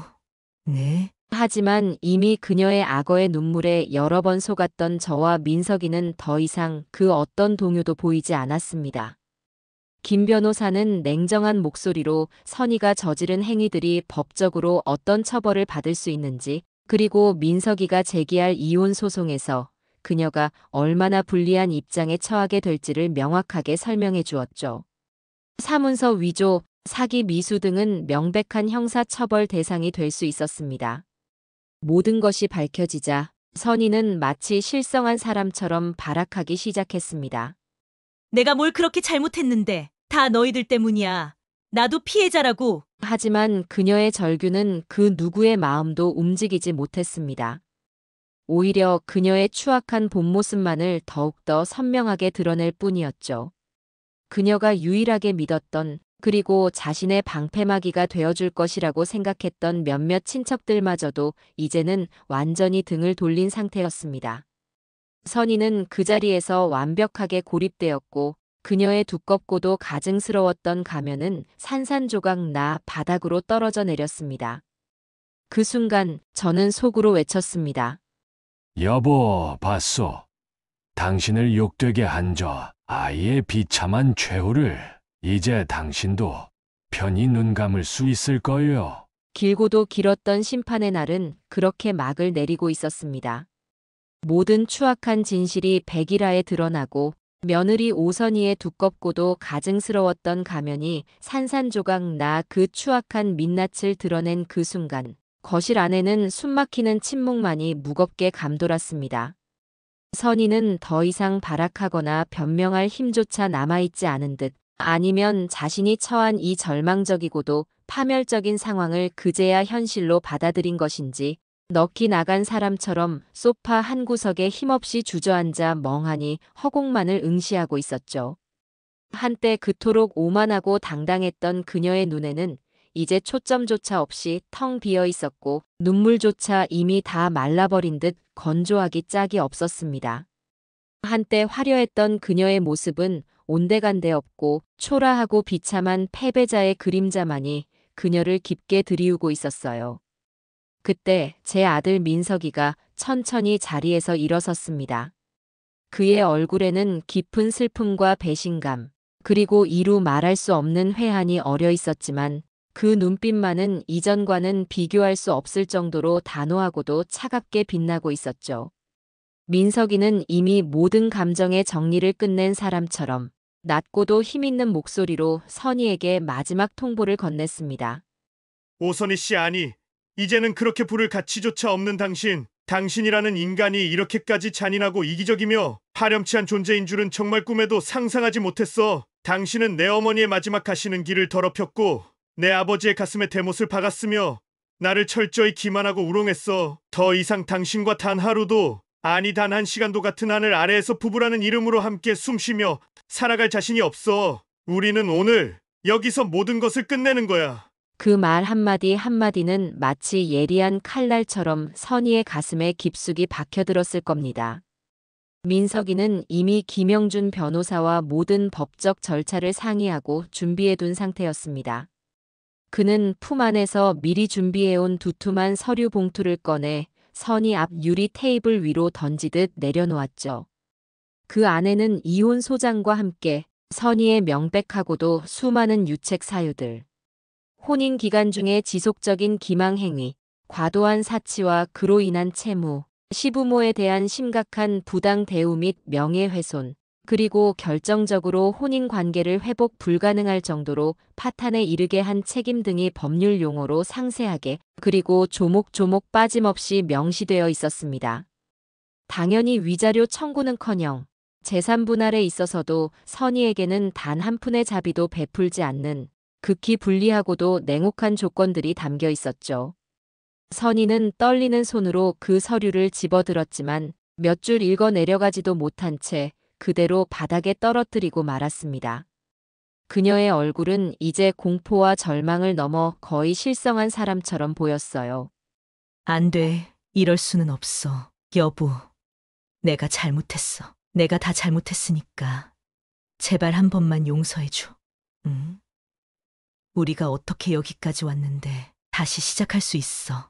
네. 하지만 이미 그녀의 악어의 눈물에 여러 번 속았던 저와 민석이는 더 이상 그 어떤 동요도 보이지 않았습니다. 김 변호사는 냉정한 목소리로 선희가 저지른 행위들이 법적으로 어떤 처벌을 받을 수 있는지, 그리고 민석이가 제기할 이혼 소송에서 그녀가 얼마나 불리한 입장에 처하게 될지를 명확하게 설명해 주었죠. 사문서 위조, 사기 미수 등은 명백한 형사 처벌 대상이 될 수 있었습니다. 모든 것이 밝혀지자 선희는 마치 실성한 사람처럼 발악하기 시작했습니다. 내가 뭘 그렇게 잘못했는데. 다 너희들 때문이야. 나도 피해자라고. 하지만 그녀의 절규는 그 누구의 마음도 움직이지 못했습니다. 오히려 그녀의 추악한 본 모습만을 더욱더 선명하게 드러낼 뿐이었죠. 그녀가 유일하게 믿었던, 그리고 자신의 방패막이가 되어줄 것이라고 생각했던 몇몇 친척들마저도 이제는 완전히 등을 돌린 상태였습니다. 선희는 그 자리에서 완벽하게 고립되었고 그녀의 두껍고도 가증스러웠던 가면은 산산조각 나 바닥으로 떨어져 내렸습니다. 그 순간 저는 속으로 외쳤습니다. 여보, 봤소. 당신을 욕되게 한 저 아이의 비참한 최후를 이제 당신도 편히 눈 감을 수 있을 거요. 길고도 길었던 심판의 날은 그렇게 막을 내리고 있었습니다. 모든 추악한 진실이 백일하에 드러나고 며느리 오선희의 두껍고도 가증스러웠던 가면이 산산조각 나 그 추악한 민낯을 드러낸 그 순간 거실 안에는 숨막히는 침묵만이 무겁게 감돌았습니다. 선희는 더 이상 발악하거나 변명할 힘조차 남아있지 않은 듯 아니면 자신이 처한 이 절망적이고도 파멸적인 상황을 그제야 현실로 받아들인 것인지 넋이 나간 사람처럼 소파 한 구석에 힘없이 주저앉아 멍하니 허공만을 응시하고 있었죠. 한때 그토록 오만하고 당당했던 그녀의 눈에는 이제 초점조차 없이 텅 비어 있었고 눈물조차 이미 다 말라버린 듯 건조하기 짝이 없었습니다. 한때 화려했던 그녀의 모습은 온데간데 없고 초라하고 비참한 패배자의 그림자만이 그녀를 깊게 드리우고 있었어요. 그때 제 아들 민석이가 천천히 자리에서 일어섰습니다. 그의 얼굴에는 깊은 슬픔과 배신감, 그리고 이루 말할 수 없는 회한이 어려 있었지만 그 눈빛만은 이전과는 비교할 수 없을 정도로 단호하고도 차갑게 빛나고 있었죠. 민석이는 이미 모든 감정의 정리를 끝낸 사람처럼 낮고도 힘있는 목소리로 선희에게 마지막 통보를 건넸습니다. 오선희 씨 아니, 이제는 그렇게 부를 가치조차 없는 당신이라는 인간이 이렇게까지 잔인하고 이기적이며 파렴치한 존재인 줄은 정말 꿈에도 상상하지 못했어. 당신은 내 어머니의 마지막 가시는 길을 더럽혔고 내 아버지의 가슴에 대못을 박았으며 나를 철저히 기만하고 우롱했어. 더 이상 당신과 단 하루도, 아니 단 한 시간도 같은 하늘 아래에서 부부라는 이름으로 함께 숨쉬며 살아갈 자신이 없어. 우리는 오늘 여기서 모든 것을 끝내는 거야. 그 말 한마디 한마디는 마치 예리한 칼날처럼 선희의 가슴에 깊숙이 박혀들었을 겁니다. 민석이는 이미 김영준 변호사와 모든 법적 절차를 상의하고 준비해둔 상태였습니다. 그는 품 안에서 미리 준비해온 두툼한 서류 봉투를 꺼내 선희 앞 유리 테이블 위로 던지듯 내려놓았죠. 그 안에는 이혼 소장과 함께 선희의 명백하고도 수많은 유책 사유들, 혼인 기간 중에 지속적인 기망행위, 과도한 사치와 그로 인한 채무, 시부모에 대한 심각한 부당 대우 및 명예훼손, 그리고 결정적으로 혼인 관계를 회복 불가능할 정도로 파탄에 이르게 한 책임 등이 법률 용어로 상세하게 그리고 조목조목 빠짐없이 명시되어 있었습니다. 당연히 위자료 청구는커녕 재산 분할에 있어서도 선희에게는 단 한 푼의 자비도 베풀지 않는 극히 불리하고도 냉혹한 조건들이 담겨 있었죠. 선희는 떨리는 손으로 그 서류를 집어들었지만 몇 줄 읽어 내려가지도 못한 채 그대로 바닥에 떨어뜨리고 말았습니다. 그녀의 얼굴은 이제 공포와 절망을 넘어 거의 실성한 사람처럼 보였어요. 안 돼. 이럴 수는 없어. 여보, 내가 잘못했어. 내가 다 잘못했으니까. 제발 한 번만 용서해줘. 응? 우리가 어떻게 여기까지 왔는데 다시 시작할 수 있어.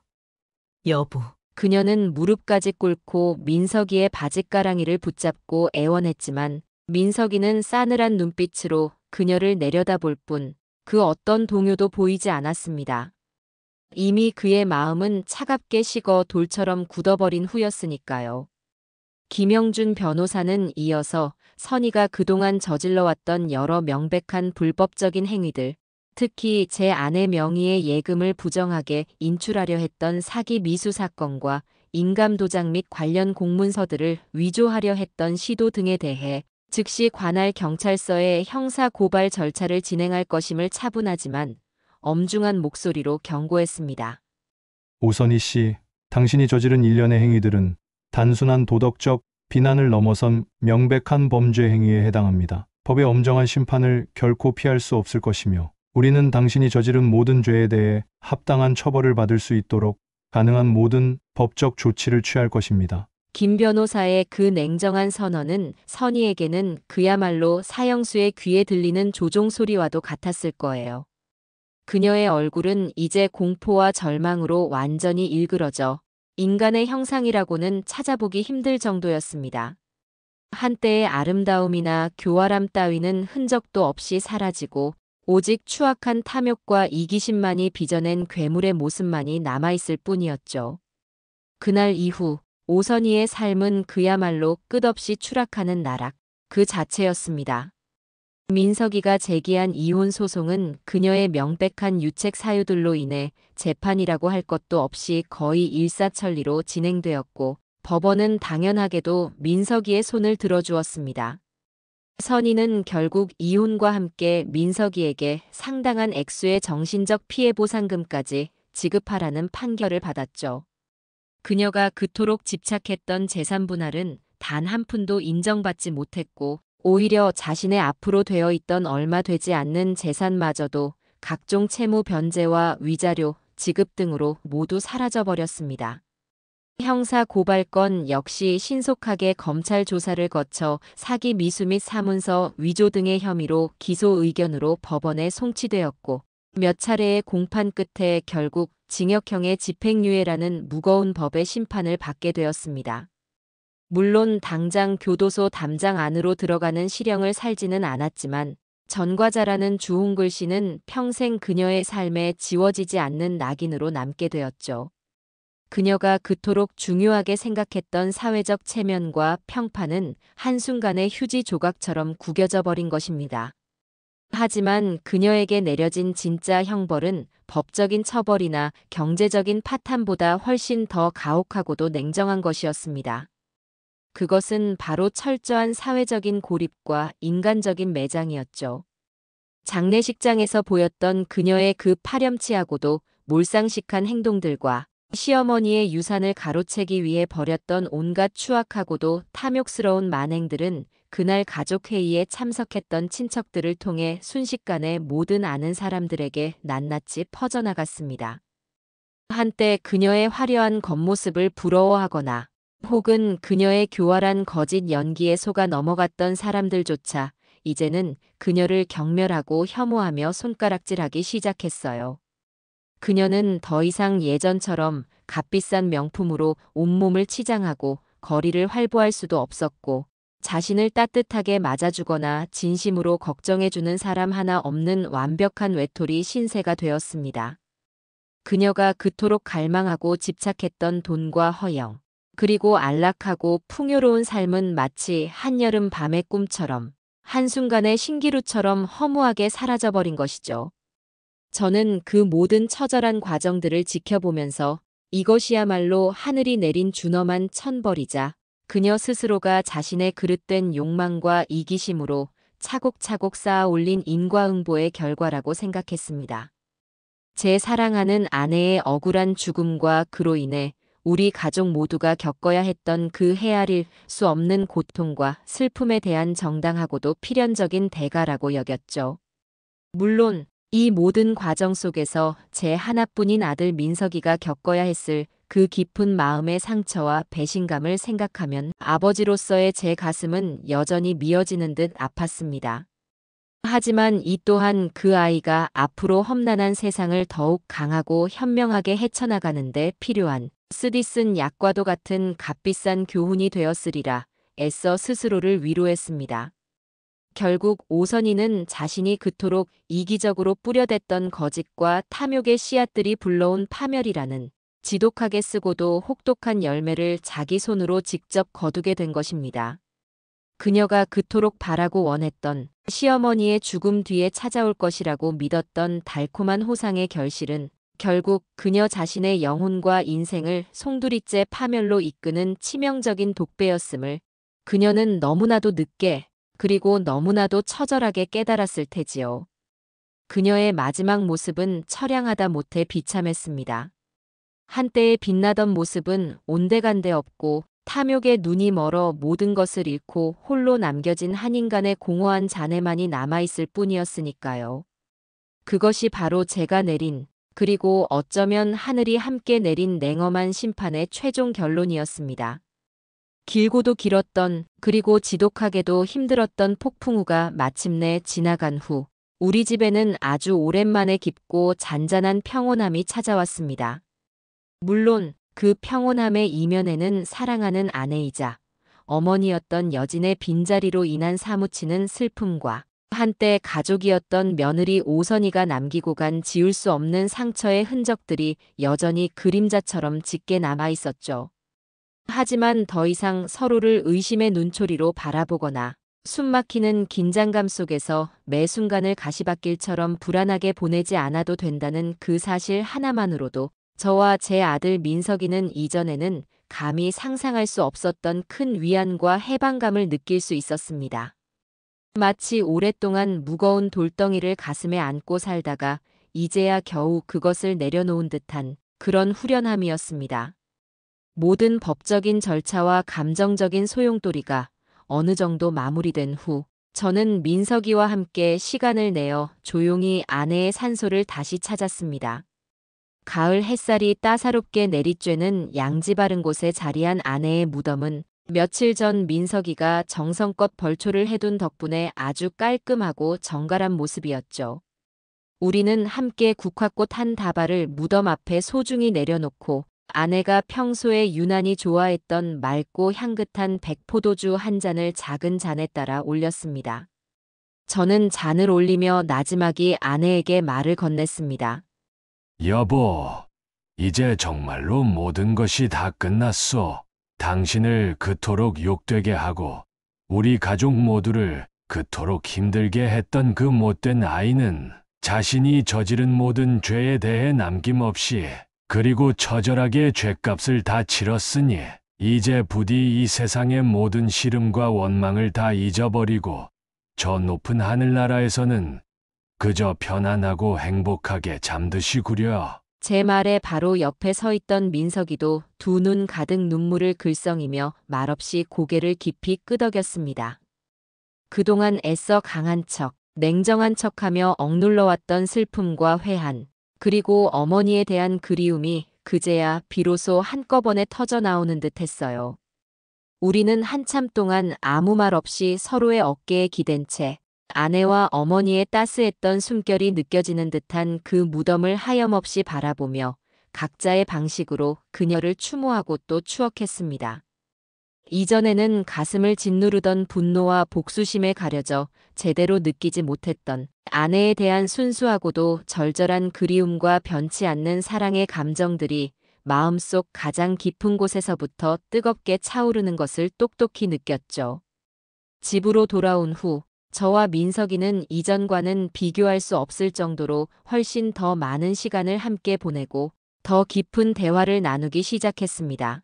여보. 그녀는 무릎까지 꿇고 민석이의 바짓가랑이를 붙잡고 애원했지만 민석이는 싸늘한 눈빛으로 그녀를 내려다볼 뿐 그 어떤 동요도 보이지 않았습니다. 이미 그의 마음은 차갑게 식어 돌처럼 굳어버린 후였으니까요. 김영준 변호사는 이어서 선희가 그동안 저질러왔던 여러 명백한 불법적인 행위들, 특히 제 아내 명의의 예금을 부정하게 인출하려 했던 사기 미수 사건과 인감도장 및 관련 공문서들을 위조하려 했던 시도 등에 대해 즉시 관할 경찰서에 형사 고발 절차를 진행할 것임을 차분하지만 엄중한 목소리로 경고했습니다. 오선희 씨, 당신이 저지른 일련의 행위들은 단순한 도덕적 비난을 넘어선 명백한 범죄 행위에 해당합니다. 법의 엄정한 심판을 결코 피할 수 없을 것이며 우리는 당신이 저지른 모든 죄에 대해 합당한 처벌을 받을 수 있도록 가능한 모든 법적 조치를 취할 것입니다. 김 변호사의 그 냉정한 선언은 선희에게는 그야말로 사형수의 귀에 들리는 조종소리와도 같았을 거예요. 그녀의 얼굴은 이제 공포와 절망으로 완전히 일그러져 인간의 형상이라고는 찾아보기 힘들 정도였습니다. 한때의 아름다움이나 교활함 따위는 흔적도 없이 사라지고 오직 추악한 탐욕과 이기심만이 빚어낸 괴물의 모습만이 남아있을 뿐이었죠. 그날 이후 오선희의 삶은 그야말로 끝없이 추락하는 나락 그 자체였습니다. 민석이가 제기한 이혼 소송은 그녀의 명백한 유책 사유들로 인해 재판이라고 할 것도 없이 거의 일사천리로 진행되었고 법원은 당연하게도 민석이의 손을 들어주었습니다. 선희는 결국 이혼과 함께 민석이에게 상당한 액수의 정신적 피해 보상금까지 지급하라는 판결을 받았죠. 그녀가 그토록 집착했던 재산 분할은 단 한 푼도 인정받지 못했고 오히려 자신의 앞으로 되어 있던 얼마 되지 않는 재산마저도 각종 채무 변제와 위자료, 지급 등으로 모두 사라져버렸습니다. 형사 고발건 역시 신속하게 검찰 조사를 거쳐 사기 미수 및 사문서 위조 등의 혐의로 기소 의견으로 법원에 송치되었고 몇 차례의 공판 끝에 결국 징역형의 집행유예라는 무거운 법의 심판을 받게 되었습니다. 물론 당장 교도소 담장 안으로 들어가는 시령을 살지는 않았지만 전과자라는 주홍글 씨는 평생 그녀의 삶에 지워지지 않는 낙인으로 남게 되었죠. 그녀가 그토록 중요하게 생각했던 사회적 체면과 평판은 한순간에 휴지 조각처럼 구겨져 버린 것입니다. 하지만 그녀에게 내려진 진짜 형벌은 법적인 처벌이나 경제적인 파탄보다 훨씬 더 가혹하고도 냉정한 것이었습니다. 그것은 바로 철저한 사회적인 고립과 인간적인 매장이었죠. 장례식장에서 보였던 그녀의 그 파렴치하고도 몰상식한 행동들과 시어머니의 유산을 가로채기 위해 벌였던 온갖 추악하고도 탐욕스러운 만행들은 그날 가족회의에 참석했던 친척들을 통해 순식간에 모든 아는 사람들에게 낱낱이 퍼져나갔습니다. 한때 그녀의 화려한 겉모습을 부러워하거나 혹은 그녀의 교활한 거짓 연기에 속아 넘어갔던 사람들조차 이제는 그녀를 경멸하고 혐오하며 손가락질하기 시작했어요. 그녀는 더 이상 예전처럼 값비싼 명품으로 온몸을 치장하고 거리를 활보할 수도 없었고 자신을 따뜻하게 맞아주거나 진심으로 걱정해주는 사람 하나 없는 완벽한 외톨이 신세가 되었습니다. 그녀가 그토록 갈망하고 집착했던 돈과 허영, 그리고 안락하고 풍요로운 삶은 마치 한여름 밤의 꿈처럼 한순간에 신기루처럼 허무하게 사라져버린 것이죠. 저는 그 모든 처절한 과정들을 지켜보면서 이것이야말로 하늘이 내린 준엄한 천벌이자 그녀 스스로가 자신의 그릇된 욕망과 이기심으로 차곡차곡 쌓아 올린 인과응보의 결과라고 생각했습니다. 제 사랑하는 아내의 억울한 죽음과 그로 인해 우리 가족 모두가 겪어야 했던 그 헤아릴 수 없는 고통과 슬픔에 대한 정당하고도 필연적인 대가라고 여겼죠. 물론 이 모든 과정 속에서 제 하나뿐인 아들 민석이가 겪어야 했을 그 깊은 마음의 상처와 배신감을 생각하면 아버지로서의 제 가슴은 여전히 미어지는 듯 아팠습니다. 하지만 이 또한 그 아이가 앞으로 험난한 세상을 더욱 강하고 현명하게 헤쳐나가는 데 필요한 쓰디쓴 약과도 같은 값비싼 교훈이 되었으리라 애써 스스로를 위로했습니다. 결국 오선희는 자신이 그토록 이기적으로 뿌려댔던 거짓과 탐욕의 씨앗들이 불러온 파멸이라는 지독하게 쓰고도 혹독한 열매를 자기 손으로 직접 거두게 된 것입니다. 그녀가 그토록 바라고 원했던 시어머니의 죽음 뒤에 찾아올 것이라고 믿었던 달콤한 호상의 결실은 결국 그녀 자신의 영혼과 인생을 송두리째 파멸로 이끄는 치명적인 독배였음을 그녀는 너무나도 늦게 그리고 너무나도 처절하게 깨달았을 테지요. 그녀의 마지막 모습은 처량하다 못해 비참했습니다. 한때의 빛나던 모습은 온데간데 없고 탐욕에 눈이 멀어 모든 것을 잃고 홀로 남겨진 한 인간의 공허한 잔해만이 남아있을 뿐이었으니까요. 그것이 바로 제가 내린 그리고 어쩌면 하늘이 함께 내린 냉엄한 심판의 최종 결론이었습니다. 길고도 길었던 그리고 지독하게도 힘들었던 폭풍우가 마침내 지나간 후 우리 집에는 아주 오랜만에 깊고 잔잔한 평온함이 찾아왔습니다. 물론 그 평온함의 이면에는 사랑하는 아내이자 어머니였던 여진의 빈자리로 인한 사무치는 슬픔과 한때 가족이었던 며느리 오선이가 남기고 간 지울 수 없는 상처의 흔적들이 여전히 그림자처럼 짙게 남아 있었죠. 하지만 더 이상 서로를 의심의 눈초리로 바라보거나 숨막히는 긴장감 속에서 매 순간을 가시밭길처럼 불안하게 보내지 않아도 된다는 그 사실 하나만으로도 저와 제 아들 민석이는 이전에는 감히 상상할 수 없었던 큰 위안과 해방감을 느낄 수 있었습니다. 마치 오랫동안 무거운 돌덩이를 가슴에 안고 살다가 이제야 겨우 그것을 내려놓은 듯한 그런 후련함이었습니다. 모든 법적인 절차와 감정적인 소용돌이가 어느 정도 마무리된 후 저는 민석이와 함께 시간을 내어 조용히 아내의 산소를 다시 찾았습니다. 가을 햇살이 따사롭게 내리쬐는 양지 바른 곳에 자리한 아내의 무덤은 며칠 전 민석이가 정성껏 벌초를 해둔 덕분에 아주 깔끔하고 정갈한 모습이었죠. 우리는 함께 국화꽃 한 다발을 무덤 앞에 소중히 내려놓고 아내가 평소에 유난히 좋아했던 맑고 향긋한 백포도주 한 잔을 작은 잔에 따라 올렸습니다. 저는 잔을 올리며 나지막이 아내에게 말을 건넸습니다. 여보, 이제 정말로 모든 것이 다 끝났소. 당신을 그토록 욕되게 하고 우리 가족 모두를 그토록 힘들게 했던 그 못된 아이는 자신이 저지른 모든 죄에 대해 남김없이 그리고 처절하게 죄값을 다 치렀으니 이제 부디 이 세상의 모든 시름과 원망을 다 잊어버리고 저 높은 하늘나라에서는 그저 편안하고 행복하게 잠드시구려. 제 말에 바로 옆에 서 있던 민석이도 두 눈 가득 눈물을 글썽이며 말없이 고개를 깊이 끄덕였습니다. 그동안 애써 강한 척, 냉정한 척하며 억눌러왔던 슬픔과 회한, 그리고 어머니에 대한 그리움이 그제야 비로소 한꺼번에 터져나오는 듯 했어요. 우리는 한참 동안 아무 말 없이 서로의 어깨에 기댄 채 아내와 어머니의 따스했던 숨결이 느껴지는 듯한 그 무덤을 하염없이 바라보며 각자의 방식으로 그녀를 추모하고 또 추억했습니다. 이전에는 가슴을 짓누르던 분노와 복수심에 가려져 제대로 느끼지 못했던 아내에 대한 순수하고도 절절한 그리움과 변치 않는 사랑의 감정들이 마음속 가장 깊은 곳에서부터 뜨겁게 차오르는 것을 똑똑히 느꼈죠. 집으로 돌아온 후 저와 민석이는 이전과는 비교할 수 없을 정도로 훨씬 더 많은 시간을 함께 보내고 더 깊은 대화를 나누기 시작했습니다.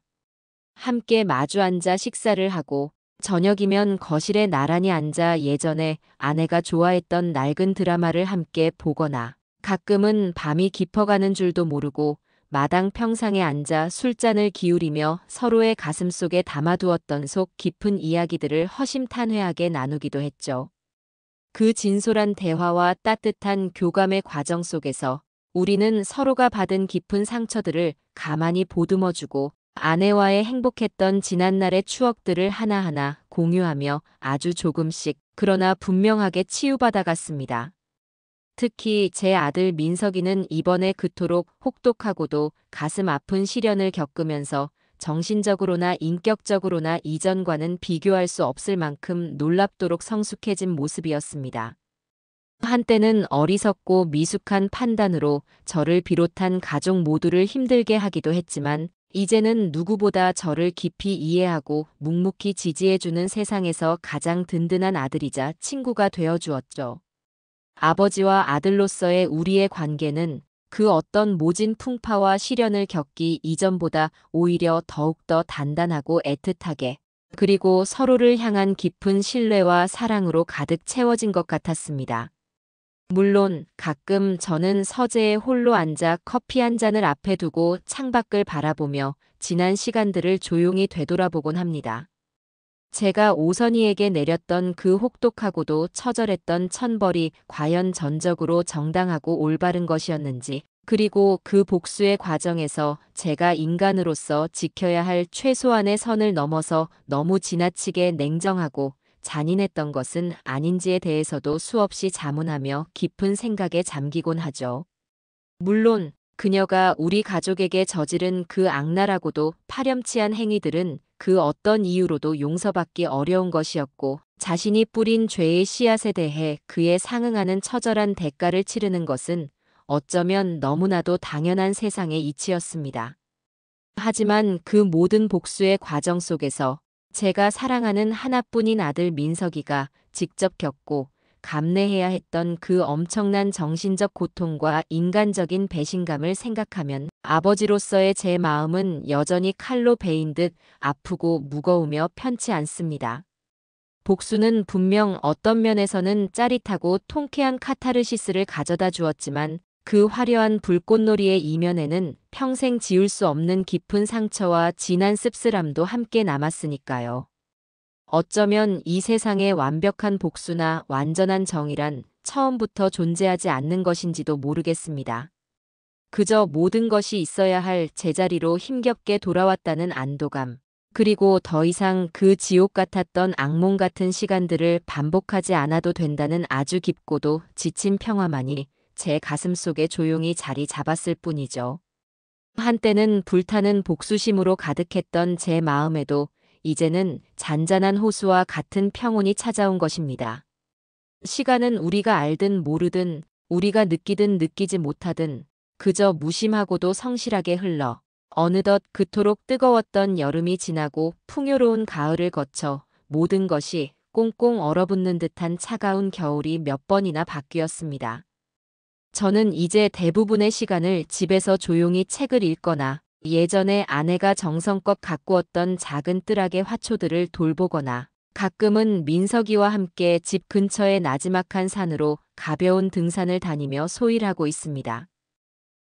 함께 마주 앉아 식사를 하고 저녁이면 거실에 나란히 앉아 예전에 아내가 좋아했던 낡은 드라마를 함께 보거나 가끔은 밤이 깊어가는 줄도 모르고 마당 평상에 앉아 술잔을 기울이며 서로의 가슴속에 담아두었던 속 깊은 이야기들을 허심탄회하게 나누기도 했죠. 그 진솔한 대화와 따뜻한 교감의 과정 속에서 우리는 서로가 받은 깊은 상처들을 가만히 보듬어주고 아내와의 행복했던 지난날의 추억들을 하나하나 공유하며 아주 조금씩 그러나 분명하게 치유받아갔습니다. 특히 제 아들 민석이는 이번에 그토록 혹독하고도 가슴 아픈 시련을 겪으면서 정신적으로나 인격적으로나 이전과는 비교할 수 없을 만큼 놀랍도록 성숙해진 모습이었습니다. 한때는 어리석고 미숙한 판단으로 저를 비롯한 가족 모두를 힘들게 하기도 했지만 이제는 누구보다 저를 깊이 이해하고 묵묵히 지지해주는 세상에서 가장 든든한 아들이자 친구가 되어주었죠. 아버지와 아들로서의 우리의 관계는 그 어떤 모진 풍파와 시련을 겪기 이전보다 오히려 더욱더 단단하고 애틋하게 그리고 서로를 향한 깊은 신뢰와 사랑으로 가득 채워진 것 같았습니다. 물론 가끔 저는 서재에 홀로 앉아 커피 한 잔을 앞에 두고 창밖을 바라보며 지난 시간들을 조용히 되돌아보곤 합니다. 제가 오선이에게 내렸던 그 혹독하고도 처절했던 천벌이 과연 전적으로 정당하고 올바른 것이었는지, 그리고 그 복수의 과정에서 제가 인간으로서 지켜야 할 최소한의 선을 넘어서 너무 지나치게 냉정하고 잔인했던 것은 아닌지에 대해서도 수없이 자문하며 깊은 생각에 잠기곤 하죠. 물론 그녀가 우리 가족에게 저지른 그 악랄하고도 파렴치한 행위들은 그 어떤 이유로도 용서받기 어려운 것이었고 자신이 뿌린 죄의 씨앗에 대해 그에 상응하는 처절한 대가를 치르는 것은 어쩌면 너무나도 당연한 세상의 이치였습니다. 하지만 그 모든 복수의 과정 속에서 제가 사랑하는 하나뿐인 아들 민석이가 직접 겪고 감내해야 했던 그 엄청난 정신적 고통과 인간적인 배신감을 생각하면 아버지로서의 제 마음은 여전히 칼로 베인 듯 아프고 무거우며 편치 않습니다. 복수는 분명 어떤 면에서는 짜릿하고 통쾌한 카타르시스를 가져다 주었지만 그 화려한 불꽃놀이의 이면에는 평생 지울 수 없는 깊은 상처와 진한 씁쓸함도 함께 남았으니까요. 어쩌면 이 세상에 완벽한 복수나 완전한 정의란 처음부터 존재하지 않는 것인지도 모르겠습니다. 그저 모든 것이 있어야 할 제자리로 힘겹게 돌아왔다는 안도감, 그리고 더 이상 그 지옥 같았던 악몽 같은 시간들을 반복하지 않아도 된다는 아주 깊고도 지친 평화만이 제 가슴 속에 조용히 자리 잡았을 뿐이죠. 한때는 불타는 복수심으로 가득했던 제 마음에도 이제는 잔잔한 호수와 같은 평온이 찾아온 것입니다. 시간은 우리가 알든 모르든 우리가 느끼든 느끼지 못하든 그저 무심하고도 성실하게 흘러 어느덧 그토록 뜨거웠던 여름이 지나고 풍요로운 가을을 거쳐 모든 것이 꽁꽁 얼어붙는 듯한 차가운 겨울이 몇 번이나 바뀌었습니다. 저는 이제 대부분의 시간을 집에서 조용히 책을 읽거나 예전에 아내가 정성껏 가꾸었던 작은 뜰악의 화초들을 돌보거나 가끔은 민석이와 함께 집 근처의 나지막한 산으로 가벼운 등산을 다니며 소일하고 있습니다.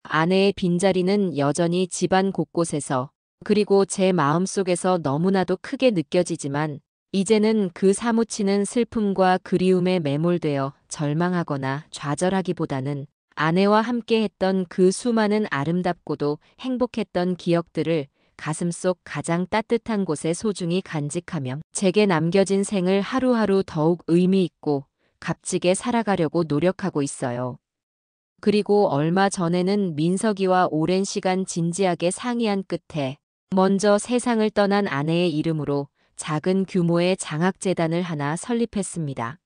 아내의 빈자리는 여전히 집안 곳곳에서 그리고 제 마음속에서 너무나도 크게 느껴지지만 이제는 그 사무치는 슬픔과 그리움에 매몰되어 절망하거나 좌절하기보다는 아내와 함께 했던 그 수많은 아름답고도 행복했던 기억들을 가슴속 가장 따뜻한 곳에 소중히 간직하며 제게 남겨진 생을 하루하루 더욱 의미 있고 값지게 살아가려고 노력하고 있어요. 그리고 얼마 전에는 민석이와 오랜 시간 진지하게 상의한 끝에 먼저 세상을 떠난 아내의 이름으로 작은 규모의 장학재단을 하나 설립했습니다.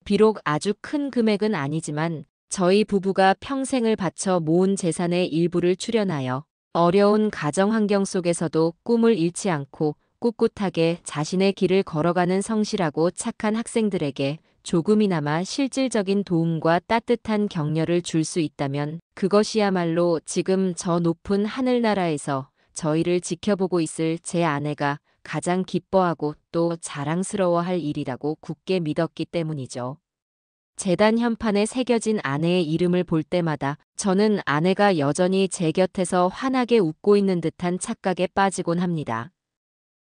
비록 아주 큰 금액은 아니지만 저희 부부가 평생을 바쳐 모은 재산의 일부를 출연하여 어려운 가정 환경 속에서도 꿈을 잃지 않고 꿋꿋하게 자신의 길을 걸어가는 성실하고 착한 학생들에게 조금이나마 실질적인 도움과 따뜻한 격려를 줄 수 있다면 그것이야말로 지금 저 높은 하늘나라에서 저희를 지켜보고 있을 제 아내가 가장 기뻐하고 또 자랑스러워할 일이라고 굳게 믿었기 때문이죠. 재단 현판에 새겨진 아내의 이름을 볼 때마다 저는 아내가 여전히 제 곁에서 환하게 웃고 있는 듯한 착각에 빠지곤 합니다.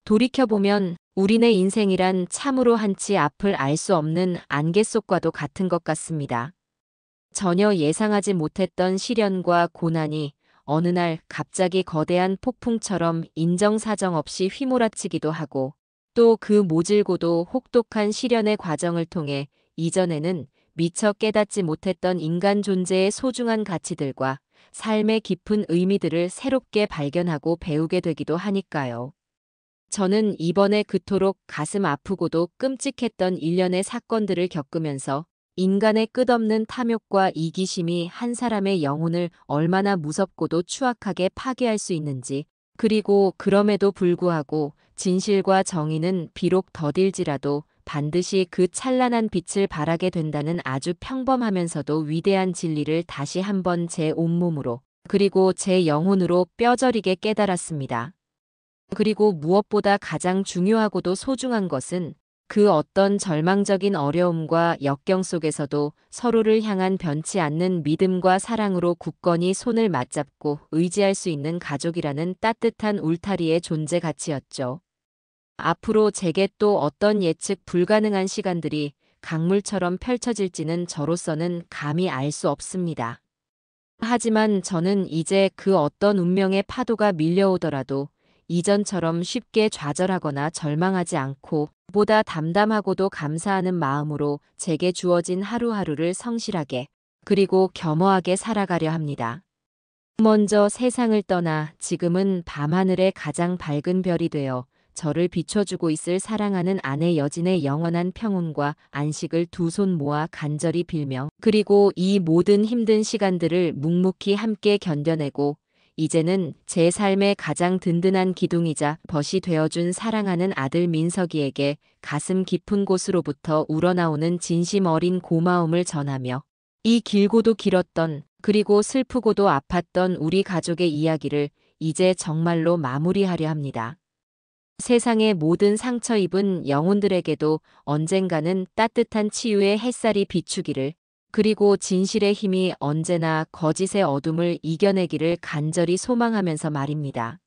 돌이켜보면 우리네 인생이란 참으로 한치 앞을 알 수 없는 안개 속과도 같은 것 같습니다. 전혀 예상하지 못했던 시련과 고난이 어느 날 갑자기 거대한 폭풍처럼 인정사정 없이 휘몰아치기도 하고 또 그 모질고도 혹독한 시련의 과정을 통해 이전에는 미처 깨닫지 못했던 인간 존재의 소중한 가치들과 삶의 깊은 의미들을 새롭게 발견하고 배우게 되기도 하니까요. 저는 이번에 그토록 가슴 아프고도 끔찍했던 일련의 사건들을 겪으면서 인간의 끝없는 탐욕과 이기심이 한 사람의 영혼을 얼마나 무섭고도 추악하게 파괴할 수 있는지, 그리고 그럼에도 불구하고 진실과 정의는 비록 더딜지라도 반드시 그 찬란한 빛을 발하게 된다는 아주 평범하면서도 위대한 진리를 다시 한번 제 온몸으로 그리고 제 영혼으로 뼈저리게 깨달았습니다. 그리고 무엇보다 가장 중요하고도 소중한 것은 그 어떤 절망적인 어려움과 역경 속에서도 서로를 향한 변치 않는 믿음과 사랑으로 굳건히 손을 맞잡고 의지할 수 있는 가족이라는 따뜻한 울타리의 존재 가치였죠. 앞으로 제게 또 어떤 예측 불가능한 시간들이 강물처럼 펼쳐질지는 저로서는 감히 알 수 없습니다. 하지만 저는 이제 그 어떤 운명의 파도가 밀려오더라도 이전처럼 쉽게 좌절하거나 절망하지 않고 보다 담담하고도 감사하는 마음으로 제게 주어진 하루하루를 성실하게 그리고 겸허하게 살아가려 합니다. 먼저 세상을 떠나 지금은 밤하늘의 가장 밝은 별이 되어 저를 비춰주고 있을 사랑하는 아내 여진의 영원한 평온과 안식을 두 손 모아 간절히 빌며, 그리고 이 모든 힘든 시간들을 묵묵히 함께 견뎌내고 이제는 제 삶의 가장 든든한 기둥이자 벗이 되어준 사랑하는 아들 민석이에게 가슴 깊은 곳으로부터 우러나오는 진심 어린 고마움을 전하며, 이 길고도 길었던, 그리고 슬프고도 아팠던 우리 가족의 이야기를 이제 정말로 마무리하려 합니다. 세상의 모든 상처 입은 영혼들에게도 언젠가는 따뜻한 치유의 햇살이 비추기를, 그리고 진실의 힘이 언제나 거짓의 어둠을 이겨내기를 간절히 소망하면서 말입니다.